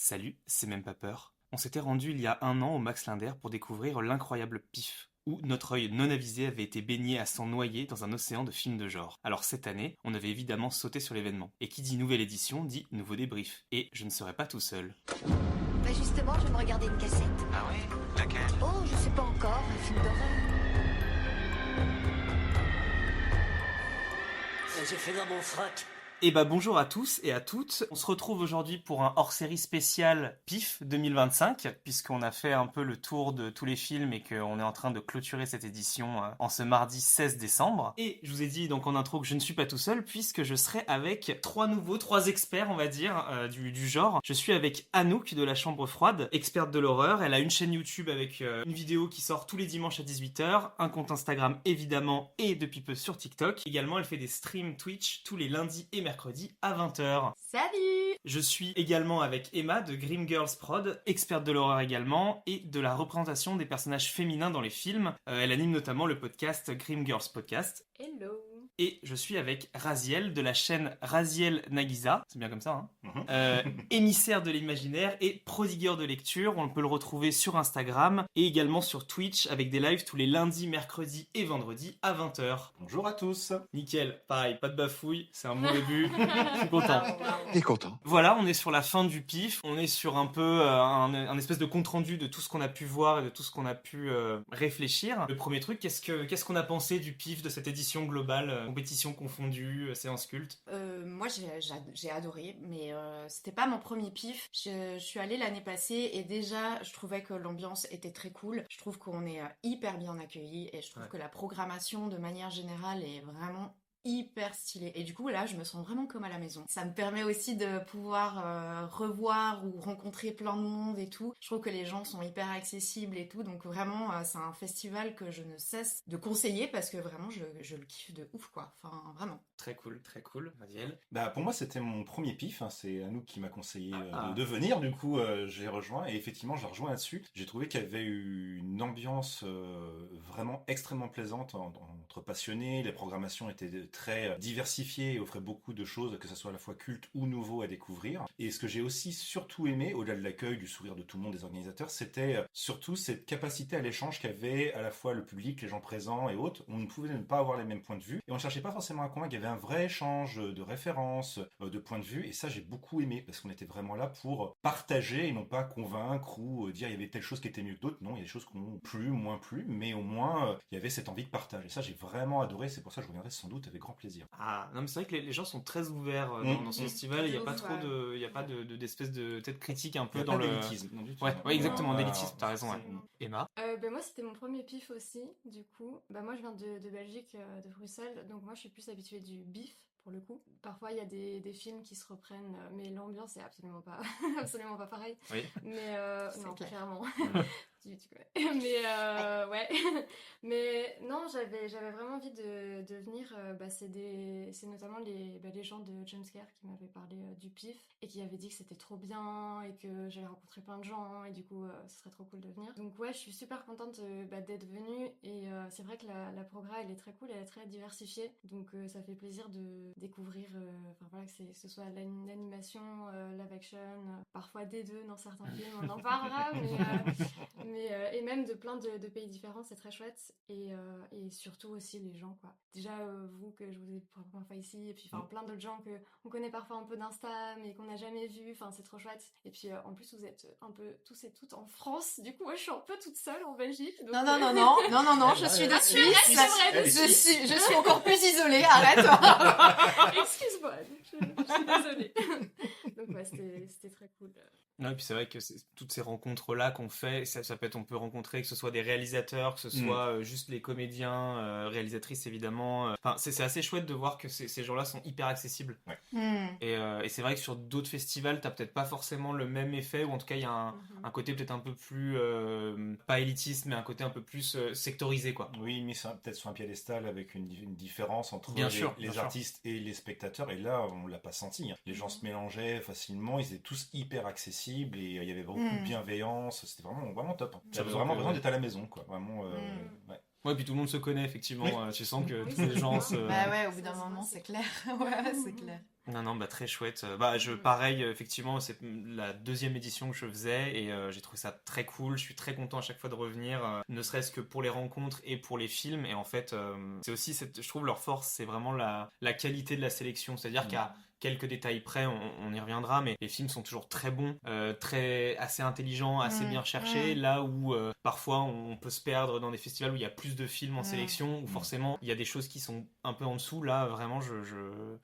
Salut, c'est même pas peur. On s'était rendu il y a un an au Max Linder pour découvrir l'incroyable PIF, où notre œil non avisé avait été baigné à s'en noyer dans un océan de films de genre. Alors cette année, on avait évidemment sauté sur l'événement. Et qui dit nouvelle édition dit nouveau débrief. Et je ne serai pas tout seul. Bah justement, je viens de regarder une cassette. Ah oui? Laquelle? Oh, je sais pas encore, un film d'horreur. J'ai fait dans mon froc. Et bah bonjour à tous et à toutes. On se retrouve aujourd'hui pour un hors-série spécial PIF 2025, puisqu'on a fait un peu le tour de tous les films et qu'on est en train de clôturer cette édition en ce mardi 16 décembre. Et je vous ai dit donc en intro que je ne suis pas tout seul, puisque je serai avec trois experts on va dire du genre. Je suis avec Anouk de la Chambre Froide, experte de l'horreur. Elle a une chaîne YouTube avec une vidéo qui sort tous les dimanches à 18h, un compte Instagram évidemment et depuis peu sur TikTok. Également elle fait des streams Twitch tous les lundis et mercredi à 20h. Salut! Je suis également avec Emma de Grim Girls Prod, experte de l'horreur également, et de la représentation des personnages féminins dans les films. Elle anime notamment le podcast Grim Girls Podcast. Hello! Et je suis avec Raziel de la chaîne Raziel Nagisa, c'est bien comme ça, hein, émissaire de l'imaginaire et prodigueur de lecture. On peut le retrouver sur Instagram et également sur Twitch avec des lives tous les lundis, mercredis et vendredis à 20h. Bonjour à tous. Nickel, pareil, pas de bafouille, c'est un bon début, je suis content. Et content. Voilà, on est sur la fin du PIF, on est sur un peu un espèce de compte-rendu de tout ce qu'on a pu voir et de tout ce qu'on a pu réfléchir. Le premier truc, qu'est-ce qu'on a pensé du PIF, de cette édition globale, compétition confondue, séance culte? Moi j'ai adoré, mais c'était pas mon premier PIF. Je suis allée l'année passée et déjà je trouvais que l'ambiance était très cool. Je trouve qu'on est hyper bien accueillis et je trouve que la programmation de manière générale est vraiment hyper stylé. Et du coup là je me sens vraiment comme à la maison. Ça me permet aussi de pouvoir revoir ou rencontrer plein de monde et tout. Je trouve que les gens sont hyper accessibles et tout, donc vraiment c'est un festival que je ne cesse de conseiller parce que vraiment je le kiffe de ouf quoi. Enfin vraiment. Très cool, Radiel. Bah pour moi c'était mon premier PIF, c'est Anouk qui m'a conseillé de venir, du coup j'ai rejoint et effectivement j'ai rejoint là-dessus. J'ai trouvé qu'il y avait eu une ambiance vraiment extrêmement plaisante entre passionnés, les programmations étaient très diversifiées et offraient beaucoup de choses, que ce soit à la fois culte ou nouveau à découvrir. Et ce que j'ai aussi surtout aimé, au-delà de l'accueil, du sourire de tout le monde, des organisateurs, c'était surtout cette capacité à l'échange qu'avait à la fois le public, les gens présents et autres. On ne pouvait ne pas avoir les mêmes points de vue et on ne cherchait pas forcément à convaincre, il y avait un vrai échange de références, de points de vue, et ça j'ai beaucoup aimé parce qu'on était vraiment là pour partager et non pas convaincre ou dire il y avait telle chose qui était mieux que d'autres. Non, il y a des choses qui ont plu, moins plu, mais au moins il y avait cette envie de partage et ça j'ai vraiment adoré. C'est pour ça que je reviendrai sans doute avec grand plaisir. Ah non, mais c'est vrai que les gens sont très ouverts dans ce festival. Il n'y a pas trop de, il y a pas d'espèce de tête critique un peu dans le l'élitisme. Ouais, exactement, d'élitisme, t'as raison. Ouais. Emma? Moi c'était mon premier PIF aussi, du coup. Moi je viens de Belgique, de Bruxelles, donc moi je suis plus habituée du BIF pour le coup. Parfois il y a des films qui se reprennent, mais l'ambiance est absolument pas, absolument pas pareille. Oui. Mais non, clair. clairement. Tu connais. Mais ouais. Mais non, j'avais vraiment envie de venir. C'est notamment les gens de Jumpscare qui m'avaient parlé du PIF et qui avaient dit que c'était trop bien et que j'allais rencontrer plein de gens et du coup ce serait trop cool de venir. Donc ouais, je suis super contente d'être venue et c'est vrai que la progra elle est très cool, elle est très diversifiée. Donc ça fait plaisir de découvrir que ce soit l'animation, live action, parfois des deux dans certains films, on en parlera, et même de plein de pays différents, c'est très chouette. Et surtout aussi les gens, quoi. Déjà, vous, que je vous ai pour la première fois ici, et puis plein d'autres gens qu'on connaît parfois un peu d'Insta, mais qu'on n'a jamais vu, c'est trop chouette. Et puis en plus, vous êtes un peu tous et toutes en France, du coup, moi je suis un peu toute seule en Belgique. Donc, Non, je suis de Suisse. Je suis encore plus isolée, arrête. Excuse-moi, je suis désolée. Donc ouais, c'était très cool. Non, et puis c'est vrai que toutes ces rencontres-là qu'on fait, on peut rencontrer que ce soit des réalisateurs, que ce soit juste les comédiens, réalisatrices évidemment. C'est assez chouette de voir que ces gens-là sont hyper accessibles. Ouais. Et c'est vrai que sur d'autres festivals, t'as peut-être pas forcément le même effet, ou en tout cas il y a un côté peut-être un peu plus, pas élitiste, mais un côté un peu plus sectorisé, quoi. Oui, mais peut-être sur un piédestal avec une différence entre bien les artistes et les spectateurs. Et là, on l'a pas senti. Les gens se mélangeaient facilement, ils étaient tous hyper accessibles et il y avait beaucoup de bienveillance. C'était vraiment top. J'avais vraiment besoin d'être à la maison, quoi. Vraiment. Ouais. Ouais, puis tout le monde se connaît effectivement. Oui. Tu sens que tous les gens se. Bah ouais, au bout d'un moment, c'est clair. Ouais, c'est clair. Non, bah très chouette. Pareil, effectivement, c'est la deuxième édition que je faisais et j'ai trouvé ça très cool. Je suis très content à chaque fois de revenir, ne serait-ce que pour les rencontres et pour les films. Et en fait, c'est aussi, je trouve leur force, c'est vraiment la qualité de la sélection. C'est-à-dire qu'à quelques détails près, on y reviendra, mais les films sont toujours très bons, assez intelligents, assez bien recherchés, là où parfois on peut se perdre dans des festivals où il y a plus de films en sélection, où forcément il y a des choses qui sont un peu en dessous. Là, vraiment,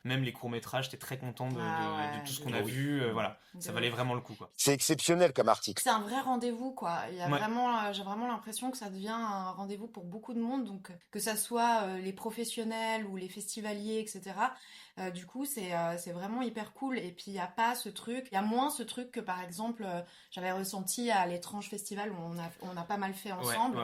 même les courts-métrages, j'étais très content de tout ce qu'on a vu. Voilà, ça valait vraiment le coup, quoi. C'est exceptionnel comme article. C'est un vrai rendez-vous, quoi. Il y a vraiment, j'ai vraiment l'impression que ça devient un rendez-vous pour beaucoup de monde, donc que ça soit les professionnels ou les festivaliers, etc. Du coup, c'est vraiment hyper cool. Et puis, il y a pas ce truc, il y a moins ce truc que, par exemple, j'avais ressenti à l'étrange festival où on a pas mal fait ensemble,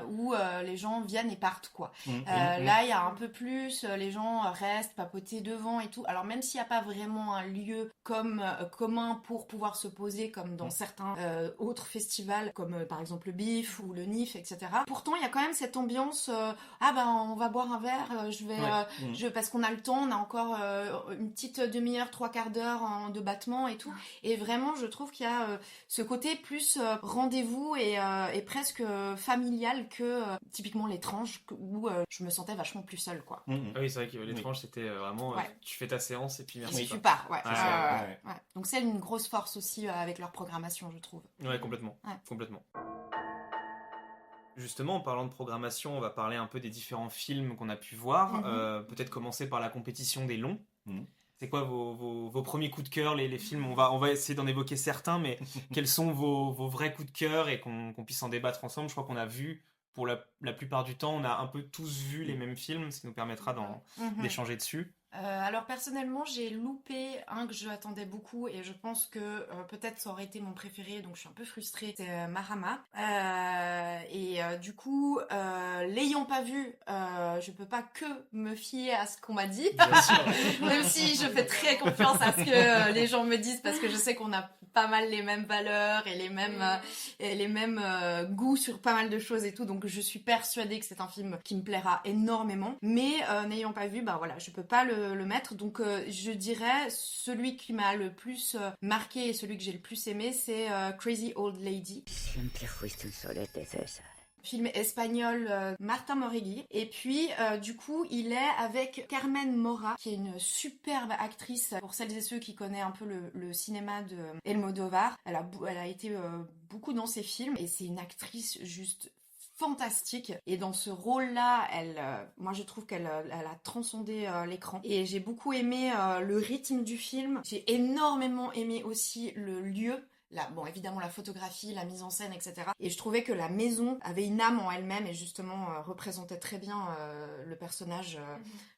où les gens viennent et partent, quoi. Là, il y a un peu plus, les gens restent papoter devant et tout. Alors, même s'il n'y a pas vraiment un lieu commun pour pouvoir se poser, comme dans certains autres festivals, comme par exemple le BIF ou le NIF, etc. Pourtant, il y a quand même cette ambiance, on va boire un verre, parce qu'on a le temps, on a encore une petite demi-heure, 3/4 d'heure de battement et tout. Et vraiment, je trouve qu'il y a ce côté plus rendez-vous et presque familial que typiquement l'étrange, où je me sentais vachement plus seule, quoi. Ah oui, c'est vrai que l'étrange, c'était vraiment tu fais ta séance et puis merci. Et tu pars, ouais. Donc c'est une grosse force aussi avec leur programmation, je trouve. Ouais, complètement. Justement, en parlant de programmation, on va parler un peu des différents films qu'on a pu voir. Peut-être commencer par la compétition des longs. C'est quoi vos premiers coups de cœur, les films? On va essayer d'en évoquer certains, mais quels sont vos vrais coups de cœur et qu'on puisse en débattre ensemble? Je crois qu'on a vu, pour la plupart du temps, on a un peu tous vu les mêmes films, ce qui nous permettra d'échanger dessus. Alors personnellement, j'ai loupé un que j'attendais beaucoup et je pense que peut-être ça aurait été mon préféré, donc je suis un peu frustrée. C'est Marama. Du coup, l'ayant pas vu, je peux pas que me fier à ce qu'on m'a dit. Bien sûr. Même si je fais très confiance à ce que les gens me disent, parce que je sais qu'on a pas mal les mêmes valeurs et les mêmes goûts sur pas mal de choses et tout, donc je suis persuadée que c'est un film qui me plaira énormément. Mais n'ayant pas vu, je peux pas le mettre, donc je dirais celui qui m'a le plus marqué et celui que j'ai le plus aimé, c'est Crazy Old Lady. Siempre fuiste un solete, César. Film espagnol, Martin Morregui. Et puis, du coup, il est avec Carmen Maura, qui est une superbe actrice. Pour celles et ceux qui connaissent un peu le cinéma de Almodóvar, elle a été beaucoup dans ses films, et c'est une actrice juste fantastique, et dans ce rôle-là, moi je trouve qu'elle a transcendé l'écran, et j'ai beaucoup aimé le rythme du film. J'ai énormément aimé aussi le lieu. Évidemment la photographie, la mise en scène, etc. Et je trouvais que la maison avait une âme en elle-même et justement représentait très bien le personnage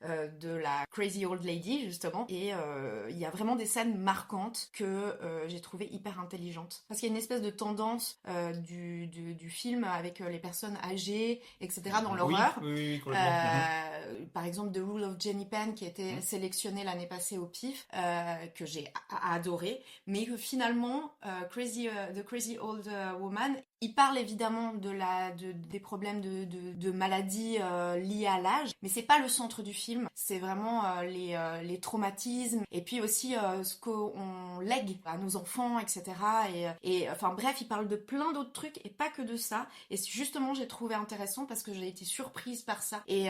de la Crazy Old Lady, justement. Et il y a vraiment des scènes marquantes que j'ai trouvées hyper intelligentes. Parce qu'il y a une espèce de tendance du film avec les personnes âgées, etc. dans l'horreur. Oui, complètement. Par exemple, The Rule of Jenny Penn, qui a été sélectionné l'année passée au PIF, que j'ai adoré, mais que finalement... The Crazy Old Woman, il parle évidemment des problèmes de maladies liées à l'âge, mais c'est pas le centre du film, c'est vraiment les traumatismes, et puis aussi ce qu'on lègue à nos enfants, etc. Et enfin bref, il parle de plein d'autres trucs, et pas que de ça, et justement j'ai trouvé intéressant parce que j'ai été surprise par ça, et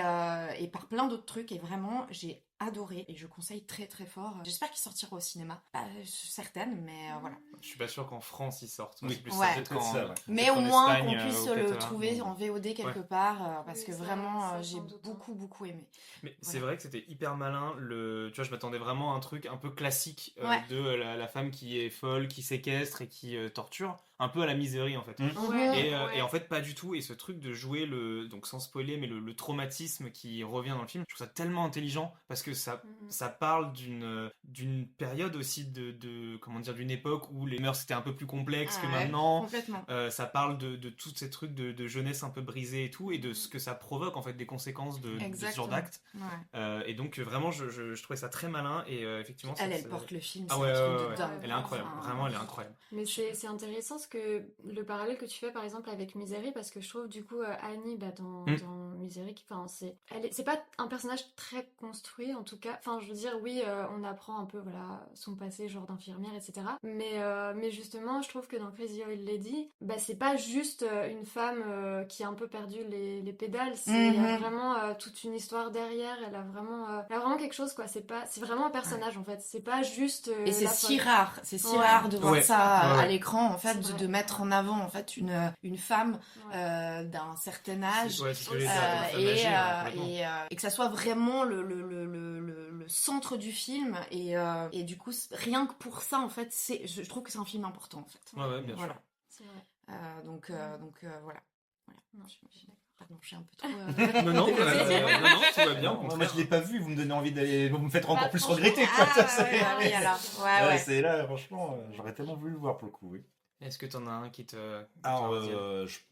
par plein d'autres trucs, et vraiment j'ai adoré, et je conseille très très fort. J'espère qu'il sortira au cinéma, certaine, mais voilà. Je suis pas sûr qu'en France il sorte. Oui, plus ouais. Mais au moins qu'on puisse le trouver en VOD quelque part, parce que ça, vraiment j'ai sans doute, beaucoup aimé. Mais c'est vrai que c'était hyper malin. Tu vois, je m'attendais vraiment à un truc un peu classique de la femme qui est folle, qui séquestre et qui torture, un peu à la Misery en fait. Et en fait pas du tout. Et ce truc de jouer donc sans spoiler, mais le traumatisme qui revient dans le film, je trouve ça tellement intelligent parce que ça parle d'une période aussi d'une époque où les mœurs étaient un peu plus complexes que maintenant. Complètement. Ça parle de tous ces trucs de jeunesse un peu brisée et tout, et de ce que ça provoque en fait, des conséquences de ce genre d'acte. Et donc vraiment je trouvais ça très malin, et effectivement elle porte le film, c'est un un truc truc de dingue. Elle est incroyable, vraiment elle est incroyable. Mais c'est intéressant pense que le parallèle que tu fais par exemple avec Misery, parce que je trouve du coup Annie dans Misery, enfin c'est pas un personnage très construit en tout cas. Enfin je veux dire oui, on apprend un peu voilà son passé genre d'infirmière etc. Mais justement je trouve que dans Crazy Old Lady, bah c'est pas juste une femme qui a un peu perdu les pédales. Il y a vraiment toute une histoire derrière. Elle a vraiment quelque chose quoi. C'est vraiment un personnage en fait. C'est pas juste. Et c'est la si folle. rare, de voir ça à l'écran en fait, C'est vrai, de mettre en avant en fait une femme d'un certain âge et que ça soit vraiment le centre du film et du coup rien que pour ça en fait je trouve que c'est un film important en fait. Ouais, bien Voilà. sûr. C'est vrai. Donc voilà. Non, je suis d'accord. Pardon, je suis un peu trop. Non, tout va bien. Moi, je l'ai pas vu, vous me donnez envie d'aller, vous me faites encore plus regretter, quoi. Oui, alors. Ouais. C'est là, franchement, j'aurais tellement voulu le voir pour le coup, oui. Est-ce que t'en as un qui te... Alors,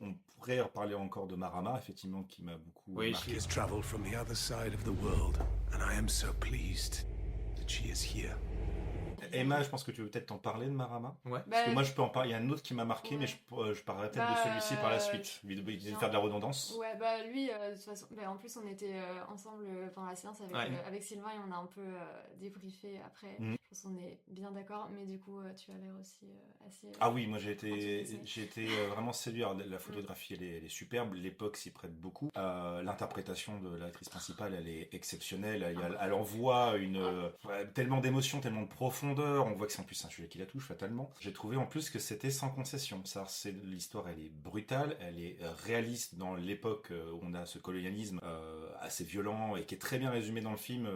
on pourrait reparler encore de Marama, effectivement, qui m'a beaucoup marqué. She has traveled from the other side of the world, and I am so pleased that she is here. Emma, je pense que tu veux peut-être t'en parler de Marama. Ouais. Parce que moi, je peux en parler. Il y a un autre qui m'a marqué, mais je parlerai peut-être de celui-ci par la suite. Il de faire de la redondance. Ouais, bah lui, de toute façon, en plus on était ensemble pendant la séance avec Sylvain et on a un peu débriefé après. Je pense qu'on est bien d'accord, mais du coup, tu as l'air aussi assez. Ah oui, moi j'ai été vraiment séduit. Alors, la photographie, elle est superbe. L'époque s'y prête beaucoup. L'interprétation de l'actrice principale, elle est exceptionnelle. Elle envoie tellement d'émotions, tellement de profondeur. On voit que c'est en plus un sujet qui la touche fatalement. J'ai trouvé en plus que c'était sans concession. L'histoire, elle est brutale, elle est réaliste dans l'époque où on a ce colonialisme assez violent et qui est très bien résumé dans le film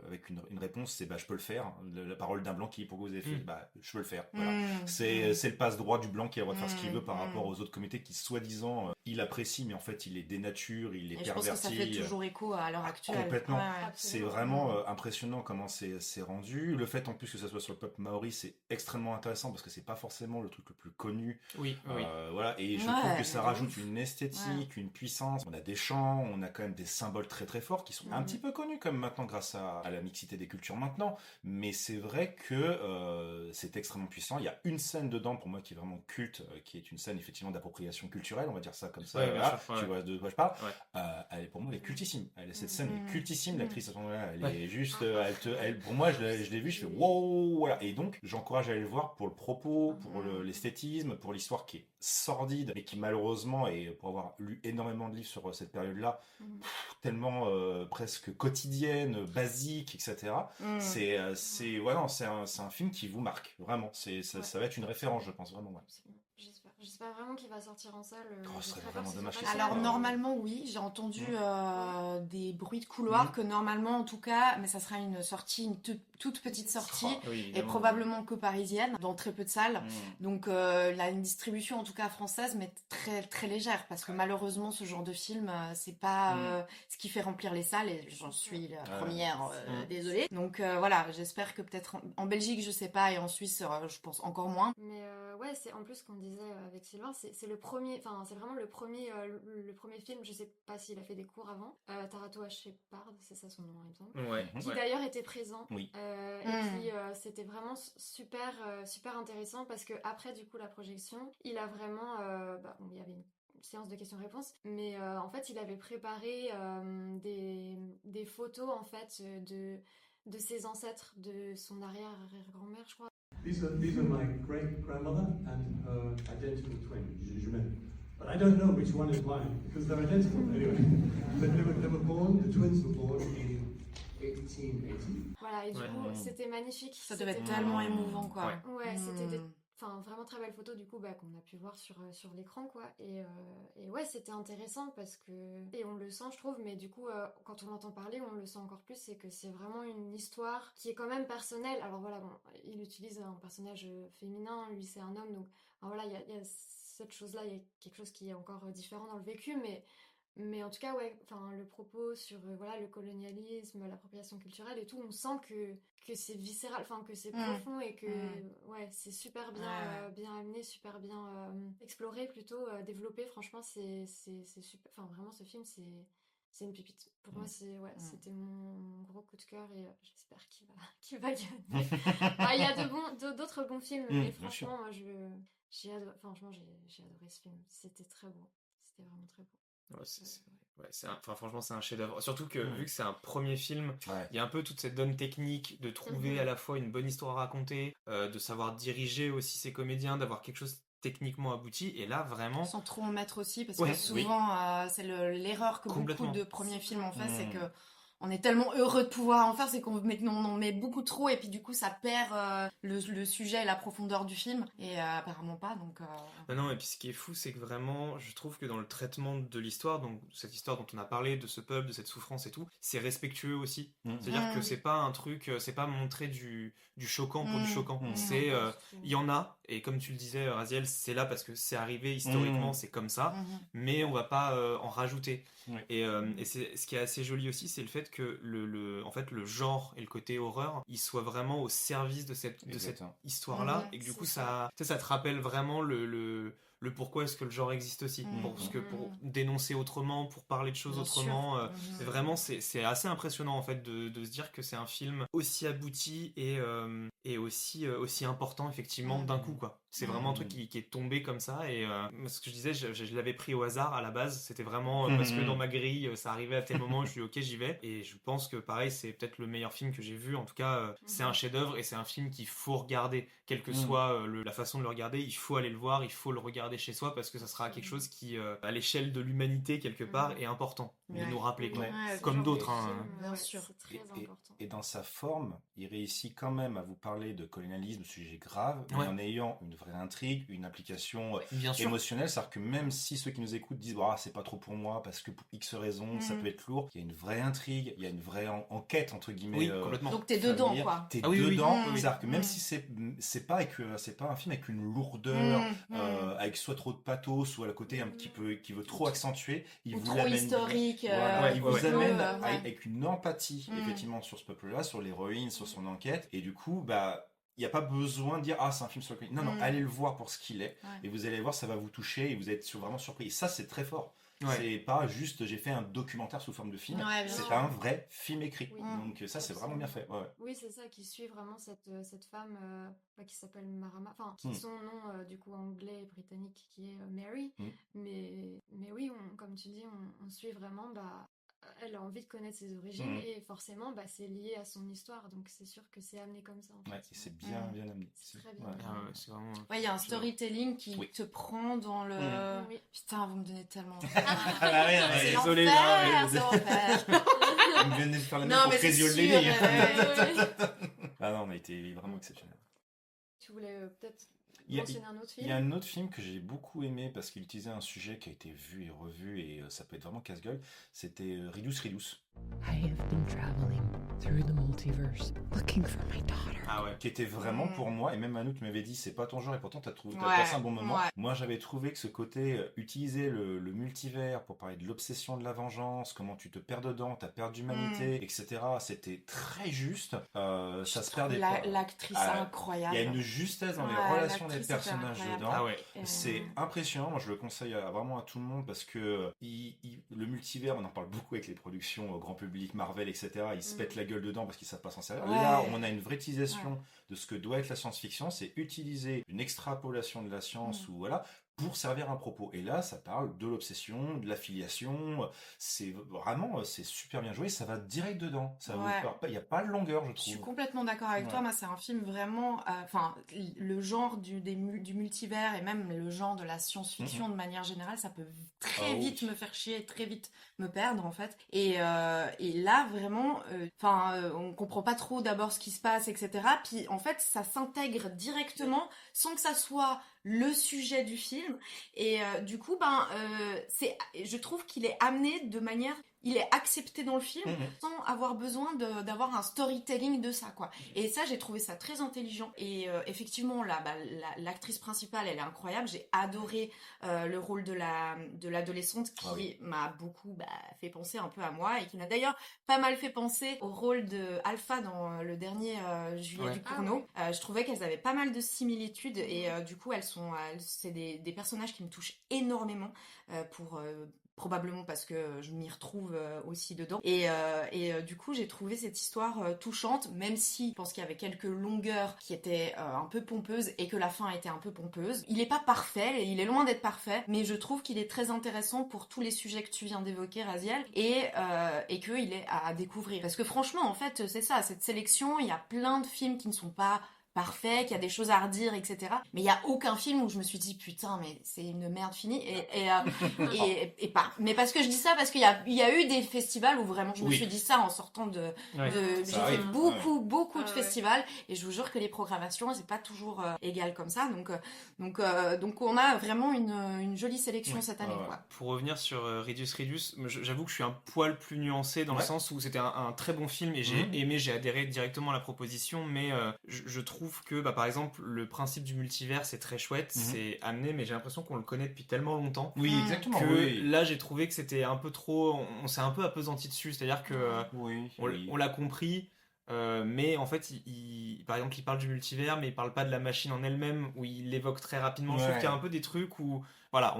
avec une réponse, c'est je peux le faire. La parole d'un blanc qui, pourquoi vous avez fait, je peux le faire. Voilà. C'est le passe-droit du blanc qui a le droit de faire ce qu'il veut par rapport aux autres communautés qui, soi-disant, il apprécie, mais en fait, il les dénature, il les pervertit. Je pense que ça fait toujours écho à l'heure actuelle. Complètement. Ouais. C'est vraiment impressionnant comment c'est rendu. Le fait en plus que ça soit sur le peuple maori, c'est extrêmement intéressant parce que c'est pas forcément le truc le plus connu. Oui. Voilà, et je trouve que ça rajoute une esthétique, une puissance. On a des chants, on a quand même des symboles très très forts qui sont un petit peu connus comme maintenant grâce à la mixité des cultures maintenant. Mais c'est vrai que c'est extrêmement puissant. Il y a une scène dedans pour moi qui est vraiment culte, qui est une scène effectivement d'appropriation culturelle, on va dire ça comme ça. Tu vois de quoi je parle. Pour moi, elle est cultissime. Cette scène est cultissime. L'actrice à ce moment-là, elle est juste, pour moi, je l'ai vue, je fais wow, voilà. Et donc, j'encourage à aller le voir pour le propos, pour l'esthétisme, pour l'histoire qui est sordide et qui malheureusement, et pour avoir lu énormément de livres sur cette période-là, tellement presque quotidienne, basique, etc. C'est un film qui vous marque, vraiment. Ça va être une référence, je pense, vraiment. Ouais. J'espère vraiment qu'il va sortir en salle. Ce serait vraiment dommage. Alors normalement oui, j'ai entendu des bruits de couloir que normalement en tout cas, mais ça sera une sortie, une toute petite sortie et probablement que parisienne, dans très peu de salles. Donc une distribution en tout cas française, mais très très légère parce que malheureusement ce genre de film c'est pas ce qui fait remplir les salles et j'en suis la première, désolée. Donc voilà, j'espère que peut-être en Belgique je sais pas et en Suisse je pense encore moins. Mais ouais, c'est en plus qu'on disait avec Sylvain, c'est le premier, enfin c'est vraiment le premier film, je sais pas s'il a fait des cours avant, Tarato Shepard, c'est ça son nom il me semble, qui d'ailleurs était présent, et qui c'était vraiment super intéressant parce que après du coup la projection, il a vraiment, il y avait une séance de questions-réponses, mais en fait il avait préparé des photos en fait de ses ancêtres, de son arrière-grand-mère je crois. These are my great-grandmother and her identical twin, jumelle. But I don't know which one is mine, because they're identical anyway. They were born, the twins were born in 1880. Voilà, et du coup, c'était magnifique. Ça devait être tellement émouvant, quoi. Ouais, c'était vraiment très belles photos, du coup, qu'on a pu voir sur l'écran, quoi. Et ouais, c'était intéressant parce que... Et on le sent, je trouve, mais du coup, quand on l'entend parler, on le sent encore plus, c'est que c'est vraiment une histoire qui est quand même personnelle. Alors voilà, il utilise un personnage féminin, lui c'est un homme, donc voilà, il y a cette chose-là, il y a quelque chose qui est encore différent dans le vécu, mais en tout cas, ouais, le propos sur le colonialisme, l'appropriation culturelle et tout, on sent que c'est viscéral, que c'est profond et que c'est super bien amené, super bien exploré, plutôt développé. Franchement, c'est super. Vraiment, ce film, c'est une pépite. Pour moi, c'était mon gros coup de cœur et j'espère qu'il va gagner. Il y a d'autres bons films, mais franchement, moi, Franchement, j'ai adoré ce film. C'était très beau. C'était vraiment très beau. Ouais, franchement, c'est un chef-d'œuvre. Surtout que, vu que c'est un premier film, Ouais. il y a un peu toute cette donne technique de trouver à la fois une bonne histoire à raconter, de savoir diriger aussi ses comédiens, d'avoir quelque chose techniquement abouti. Et là, vraiment. Sans trop en mettre aussi, parce Ouais, que souvent, c'est l'erreur que Complètement. beaucoup de premiers films ont fait, c'est que on est tellement heureux de pouvoir en faire, c'est qu'on en met beaucoup trop, et puis du coup, ça perd le sujet et la profondeur du film, et apparemment pas, donc... Non, et puis ce qui est fou, c'est que vraiment, je trouve que dans le traitement de l'histoire, donc cette histoire dont on a parlé, de ce peuple, de cette souffrance et tout, c'est respectueux aussi. C'est-à-dire que c'est pas un truc, c'est pas montrer du choquant pour du choquant. C'est, il y en a, et comme tu le disais, Raziel, c'est là parce que c'est arrivé historiquement, c'est comme ça, mais on va pas en rajouter. Ouais. Et c'est, ce qui est assez joli aussi, c'est le fait que en fait, le genre et le côté horreur, il soit vraiment au service de cette histoire-là, et que du coup, ça te rappelle vraiment le pourquoi est-ce que le genre existe aussi, pour dénoncer autrement, pour parler de choses autrement. Vraiment, c'est assez impressionnant en fait de se dire que c'est un film aussi abouti et aussi important effectivement d'un coup, quoi. C'est vraiment un truc qui est tombé comme ça, et ce que je disais, je l'avais pris au hasard à la base, c'était vraiment parce que dans ma grille ça arrivait à tel moment, je suis ok, j'y vais, et je pense que pareil, c'est peut-être le meilleur film que j'ai vu, en tout cas c'est un chef-d'œuvre, et c'est un film qu'il faut regarder, quelle que soit la façon de le regarder, il faut aller le voir, il faut le regarder chez soi, parce que ça sera quelque chose qui à l'échelle de l'humanité quelque part est important de nous rappeler, quoi. Comme d'autres, bien sûr. C'est très important. Et dans sa forme, il réussit quand même à vous parler de colonialisme, sujet grave, mais en ayant une vraie intrigue, une application émotionnelle. C'est-à-dire que même si ceux qui nous écoutent disent c'est pas trop pour moi parce que pour X raisons ça peut être lourd, il y a une vraie intrigue, il y a une vraie enquête entre guillemets. Complètement. Donc t'es dedans, quoi. T'es dedans. C'est-à-dire que même si c'est pas un film avec une lourdeur, avec soit trop de pathos, soit le côté un petit peu qui veut trop accentuer, il vous trop l'amène historique. il vous amène avec une empathie effectivement sur ce peuple-là, sur l'héroïne, sur son enquête, et du coup il n'y a pas besoin de dire c'est un film sur le... Non, allez le voir pour ce qu'il est, et vous allez voir, ça va vous toucher, et vous êtes vraiment surpris. Et ça, c'est très fort. C'est pas juste j'ai fait un documentaire sous forme de film, c'est un vrai film écrit. Donc ça, c'est vraiment bien fait. Oui, c'est ça, qui suit vraiment cette femme qui s'appelle Marama, enfin, qui son nom du coup anglais et britannique qui est Mary. Mais oui, comme tu dis, on suit vraiment... elle a envie de connaître ses origines, et forcément c'est lié à son histoire, donc c'est sûr que c'est amené comme ça en fait. Et c'est bien amené. C'est très bien. C'est vraiment... il y a un storytelling qui te prend dans le... Putain, vous me donnez tellement... c'est désolé, l'enfer, c'est l'enfer. On vient de faire la même pour Crazy Old Lady. Non, on a été vraiment exceptionnel. Tu voulais peut-être mentionner un autre film? Il y a un autre film que j'ai beaucoup aimé parce qu'il utilisait un sujet qui a été vu et revu, et ça peut être vraiment casse-gueule. C'était Ridus. I have been traveling through the multiverse looking for my daughter. Qui était vraiment pour moi, et même Manu tu m'avais dit c'est pas ton genre, et pourtant t'as passé un bon moment. Moi j'avais trouvé que ce côté utiliser le multivers pour parler de l'obsession de la vengeance, comment tu te perds dedans, ta perte d'humanité, etc. C'était très juste. Ça se perdait pas. L'actrice est incroyable. Il y a une justesse dans les relations des personnages dedans. Et c'est impressionnant. Moi je le conseille vraiment à tout le monde, parce que le multivers, on en parle beaucoup avec les productions grand public, Marvel, etc. Ils se pètent la gueule dedans parce qu'ils savent pas s'en servir. Là, on a une vraie utilisation de ce que doit être la science-fiction, c'est utiliser une extrapolation de la science ou pour servir un propos. Et là, ça parle de l'obsession, de l'affiliation. C'est vraiment, c'est super bien joué. Ça va direct dedans. Ça vous parle pas. Il n'y a pas de longueur, je trouve. Je suis complètement d'accord avec toi. Moi, c'est un film vraiment, le genre du multivers, et même le genre de la science-fiction de manière générale, ça peut très vite me faire chier, très vite me perdre en fait. Et là, vraiment, on comprend pas trop d'abord ce qui se passe, etc. Puis en fait, ça s'intègre directement sans que ça soit le sujet du film, et du coup je trouve qu'il est amené de manière, il est accepté dans le film sans avoir besoin d'avoir un storytelling de ça, quoi. Et ça, j'ai trouvé ça très intelligent, et effectivement l'actrice principale, elle est incroyable. J'ai adoré le rôle de l'adolescente qui m'a beaucoup fait penser un peu à moi, et qui m'a d'ailleurs pas mal fait penser au rôle de Alpha dans le dernier Juliette Ducournau. Je trouvais qu'elles avaient pas mal de similitudes, et du coup c'est des personnages qui me touchent énormément pour probablement parce que je m'y retrouve aussi dedans. Et du coup, j'ai trouvé cette histoire touchante, même si je pense qu'il y avait quelques longueurs qui étaient un peu pompeuses et que la fin était un peu pompeuse. Il est pas parfait, il est loin d'être parfait, mais je trouve qu'il est très intéressant pour tous les sujets que tu viens d'évoquer, Raziel, et qu'il est à découvrir. Parce que franchement, en fait, c'est ça, cette sélection, il y a plein de films qui ne sont pas parfait, qu'il y a des choses à redire, etc. Mais il y a aucun film où je me suis dit putain, mais c'est une merde finie. Et pas. Mais parce que je dis ça, parce qu'il y a eu des festivals où vraiment je me suis dit ça en sortant de. J'ai fait beaucoup de festivals et je vous jure que les programmations c'est pas toujours égal comme ça. Donc on a vraiment une jolie sélection cette année. Quoi. Pour revenir sur Reduce, j'avoue que je suis un poil plus nuancé dans le sens où c'était un très bon film et j'ai adhéré directement à la proposition, mais je trouve que par exemple le principe du multivers c'est très chouette, c'est amené, mais j'ai l'impression qu'on le connaît depuis tellement longtemps que là j'ai trouvé que c'était un peu trop, on s'est un peu appesanti dessus, c'est-à-dire que on l'a compris, mais en fait par exemple il parle du multivers mais il parle pas de la machine en elle-même, où il l'évoque très rapidement. Je trouve qu'il y a un peu des trucs où voilà,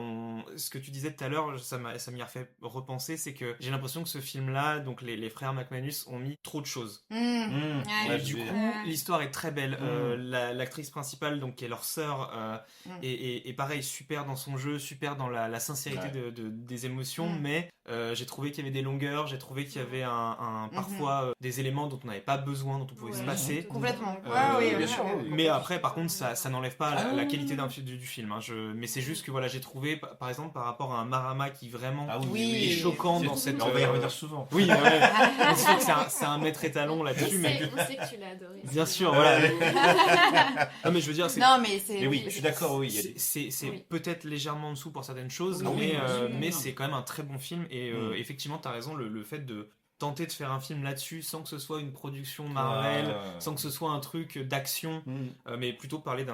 ce que tu disais tout à l'heure, ça m'y a fait repenser, c'est que j'ai l'impression que ce film-là, donc les frères McManus ont mis trop de choses. Du coup, l'histoire est très belle. L'actrice principale, donc qui est leur sœur, est pareil, super dans son jeu, super dans la sincérité des émotions, mais j'ai trouvé qu'il y avait des longueurs, j'ai trouvé qu'il y avait parfois des éléments dont on n'avait pas besoin, dont on pouvait se passer. Complètement. Bien sûr. Mais après, par contre, ça n'enlève pas la qualité du film. Mais c'est juste que voilà, j'ai trouvé, par exemple, par rapport à un Marama qui vraiment est choquant dans cette. On va y revenir souvent. Oui, c'est un maître étalon là-dessus. On sait que tu l'as adoré. Bien sûr, voilà. Non, mais je veux dire, c'est. Non, mais c'est. Mais oui, je suis d'accord, oui. C'est peut-être légèrement en dessous pour certaines choses, mais c'est quand même un très bon film. Et effectivement, t'as raison, le fait de tenter de faire un film là-dessus sans que ce soit une production Marvel, sans que ce soit un truc d'action, mais plutôt parler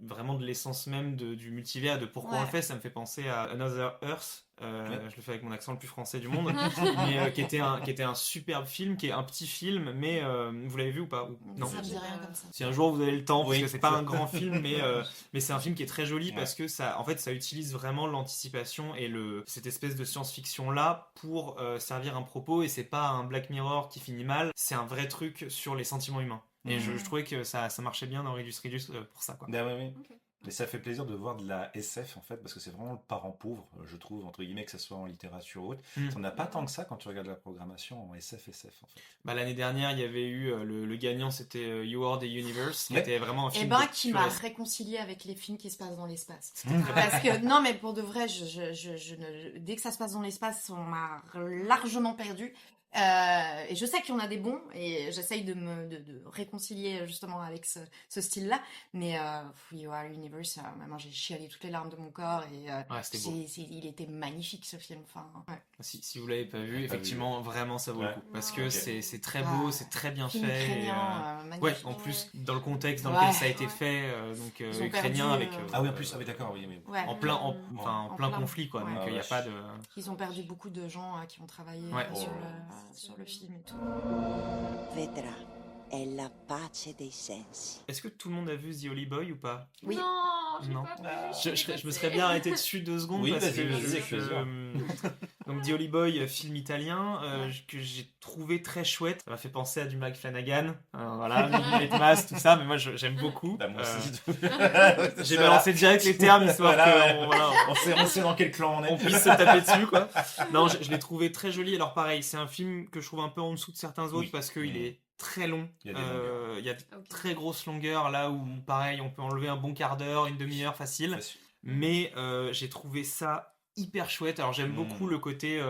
vraiment de l'essence même du multivers, de pourquoi on le fait. Ça me fait penser à Another Earth. Je le fais avec mon accent le plus français du monde, mais qui était un superbe film, qui est un petit film, mais vous l'avez vu ou pas? Non, ça me dit rien comme ça. Si un jour vous avez le temps, parce que c'est pas un grand film, mais c'est un film qui est très joli parce que ça utilise vraiment l'anticipation et cette espèce de science-fiction là pour servir un propos, et c'est pas un Black Mirror qui finit mal, c'est un vrai truc sur les sentiments humains. Et je trouvais que ça marchait bien dans Reduce pour ça, quoi. Okay. Mais ça fait plaisir de voir de la SF en fait, parce que c'est vraiment le parent pauvre, je trouve, entre guillemets, que ce soit en littérature ou autre. On n'a pas tant que ça quand tu regardes la programmation en SF en fait. L'année dernière, il y avait eu le gagnant, c'était You Are the Universe, qui était vraiment un film qui m'a réconcilié avec les films qui se passent dans l'espace. Parce que non, mais pour de vrai, dès que ça se passe dans l'espace, on m'a largement perdu. Et je sais qu'il y en a des bons et j'essaye de réconcilier justement avec ce style-là, mais You Are Universe, vraiment j'ai chialé toutes les larmes de mon corps et il était magnifique ce film. Enfin, si vous l'avez pas vu, effectivement, vraiment ça vaut le coup parce que c'est très beau, c'est très bien fait. Magnifique. En plus dans le contexte dans lequel ça a été fait, donc ukrainien avec. En plus, d'accord, oui. En plein conflit, quoi. Donc il y a pas de. Ils ont perdu beaucoup de gens qui ont travaillé sur le film et tout. Vedrà, è la pace dei sensi. Est-ce que tout le monde a vu The Holy Boy ou pas? Oui. Non. Je me serais bien arrêté dessus 2 secondes parce que donc The Holy Boy, film italien que j'ai trouvé très chouette. Ça m'a fait penser à du Mike Flanagan, Midnight Mass, tout ça, mais moi j'aime beaucoup. Moi aussi. J'ai balancé direct les termes histoire on sait dans quel clan on est. On puisse se taper dessus, quoi. Non, je l'ai trouvé très joli. Alors pareil, c'est un film que je trouve un peu en dessous de certains autres parce qu'il est très long. Il y a de très grosses longueurs là où pareil on peut enlever un bon quart d'heure, une demi-heure facile. Mais j'ai trouvé ça hyper chouette. Alors j'aime beaucoup le côté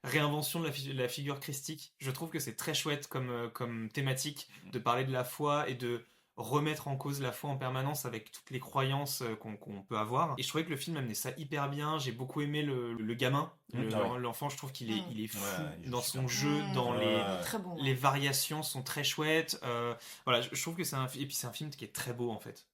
réinvention de la figure christique. Je trouve que c'est très chouette comme thématique de parler de la foi et de remettre en cause la foi en permanence avec toutes les croyances qu'on peut avoir. Et je trouvais que le film amenait ça hyper bien. J'ai beaucoup aimé le gamin, l'enfant. Je trouve qu'il est fou dans son jeu, dans les variations sont très chouettes. Je trouve que c'est un film qui est très beau en fait.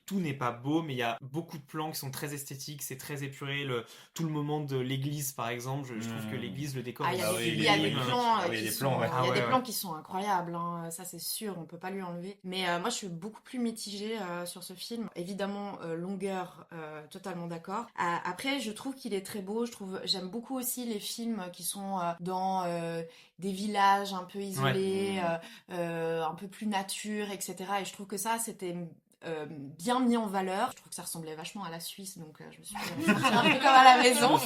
tout n'est pas beau, mais il y a beaucoup de plans qui sont très esthétiques, c'est très épuré. Tout le moment de l'église, par exemple, je trouve que l'église, le décor, Ah, il y a est des sublime. plans, Ah oui, il y a des plans, ouais. il y a des ouais. plans qui sont incroyables, hein, ça c'est sûr, on peut pas lui enlever. Mais moi je suis beaucoup plus mitigée sur ce film. Évidemment, longueur, totalement d'accord. Après, je trouve qu'il est très beau. J'aime beaucoup aussi les films qui sont dans des villages un peu isolés, un peu plus nature, etc. Et je trouve que ça, c'était bien mis en valeur. Je trouve que ça ressemblait vachement à la Suisse, donc je me suis sentie un peu comme à la maison.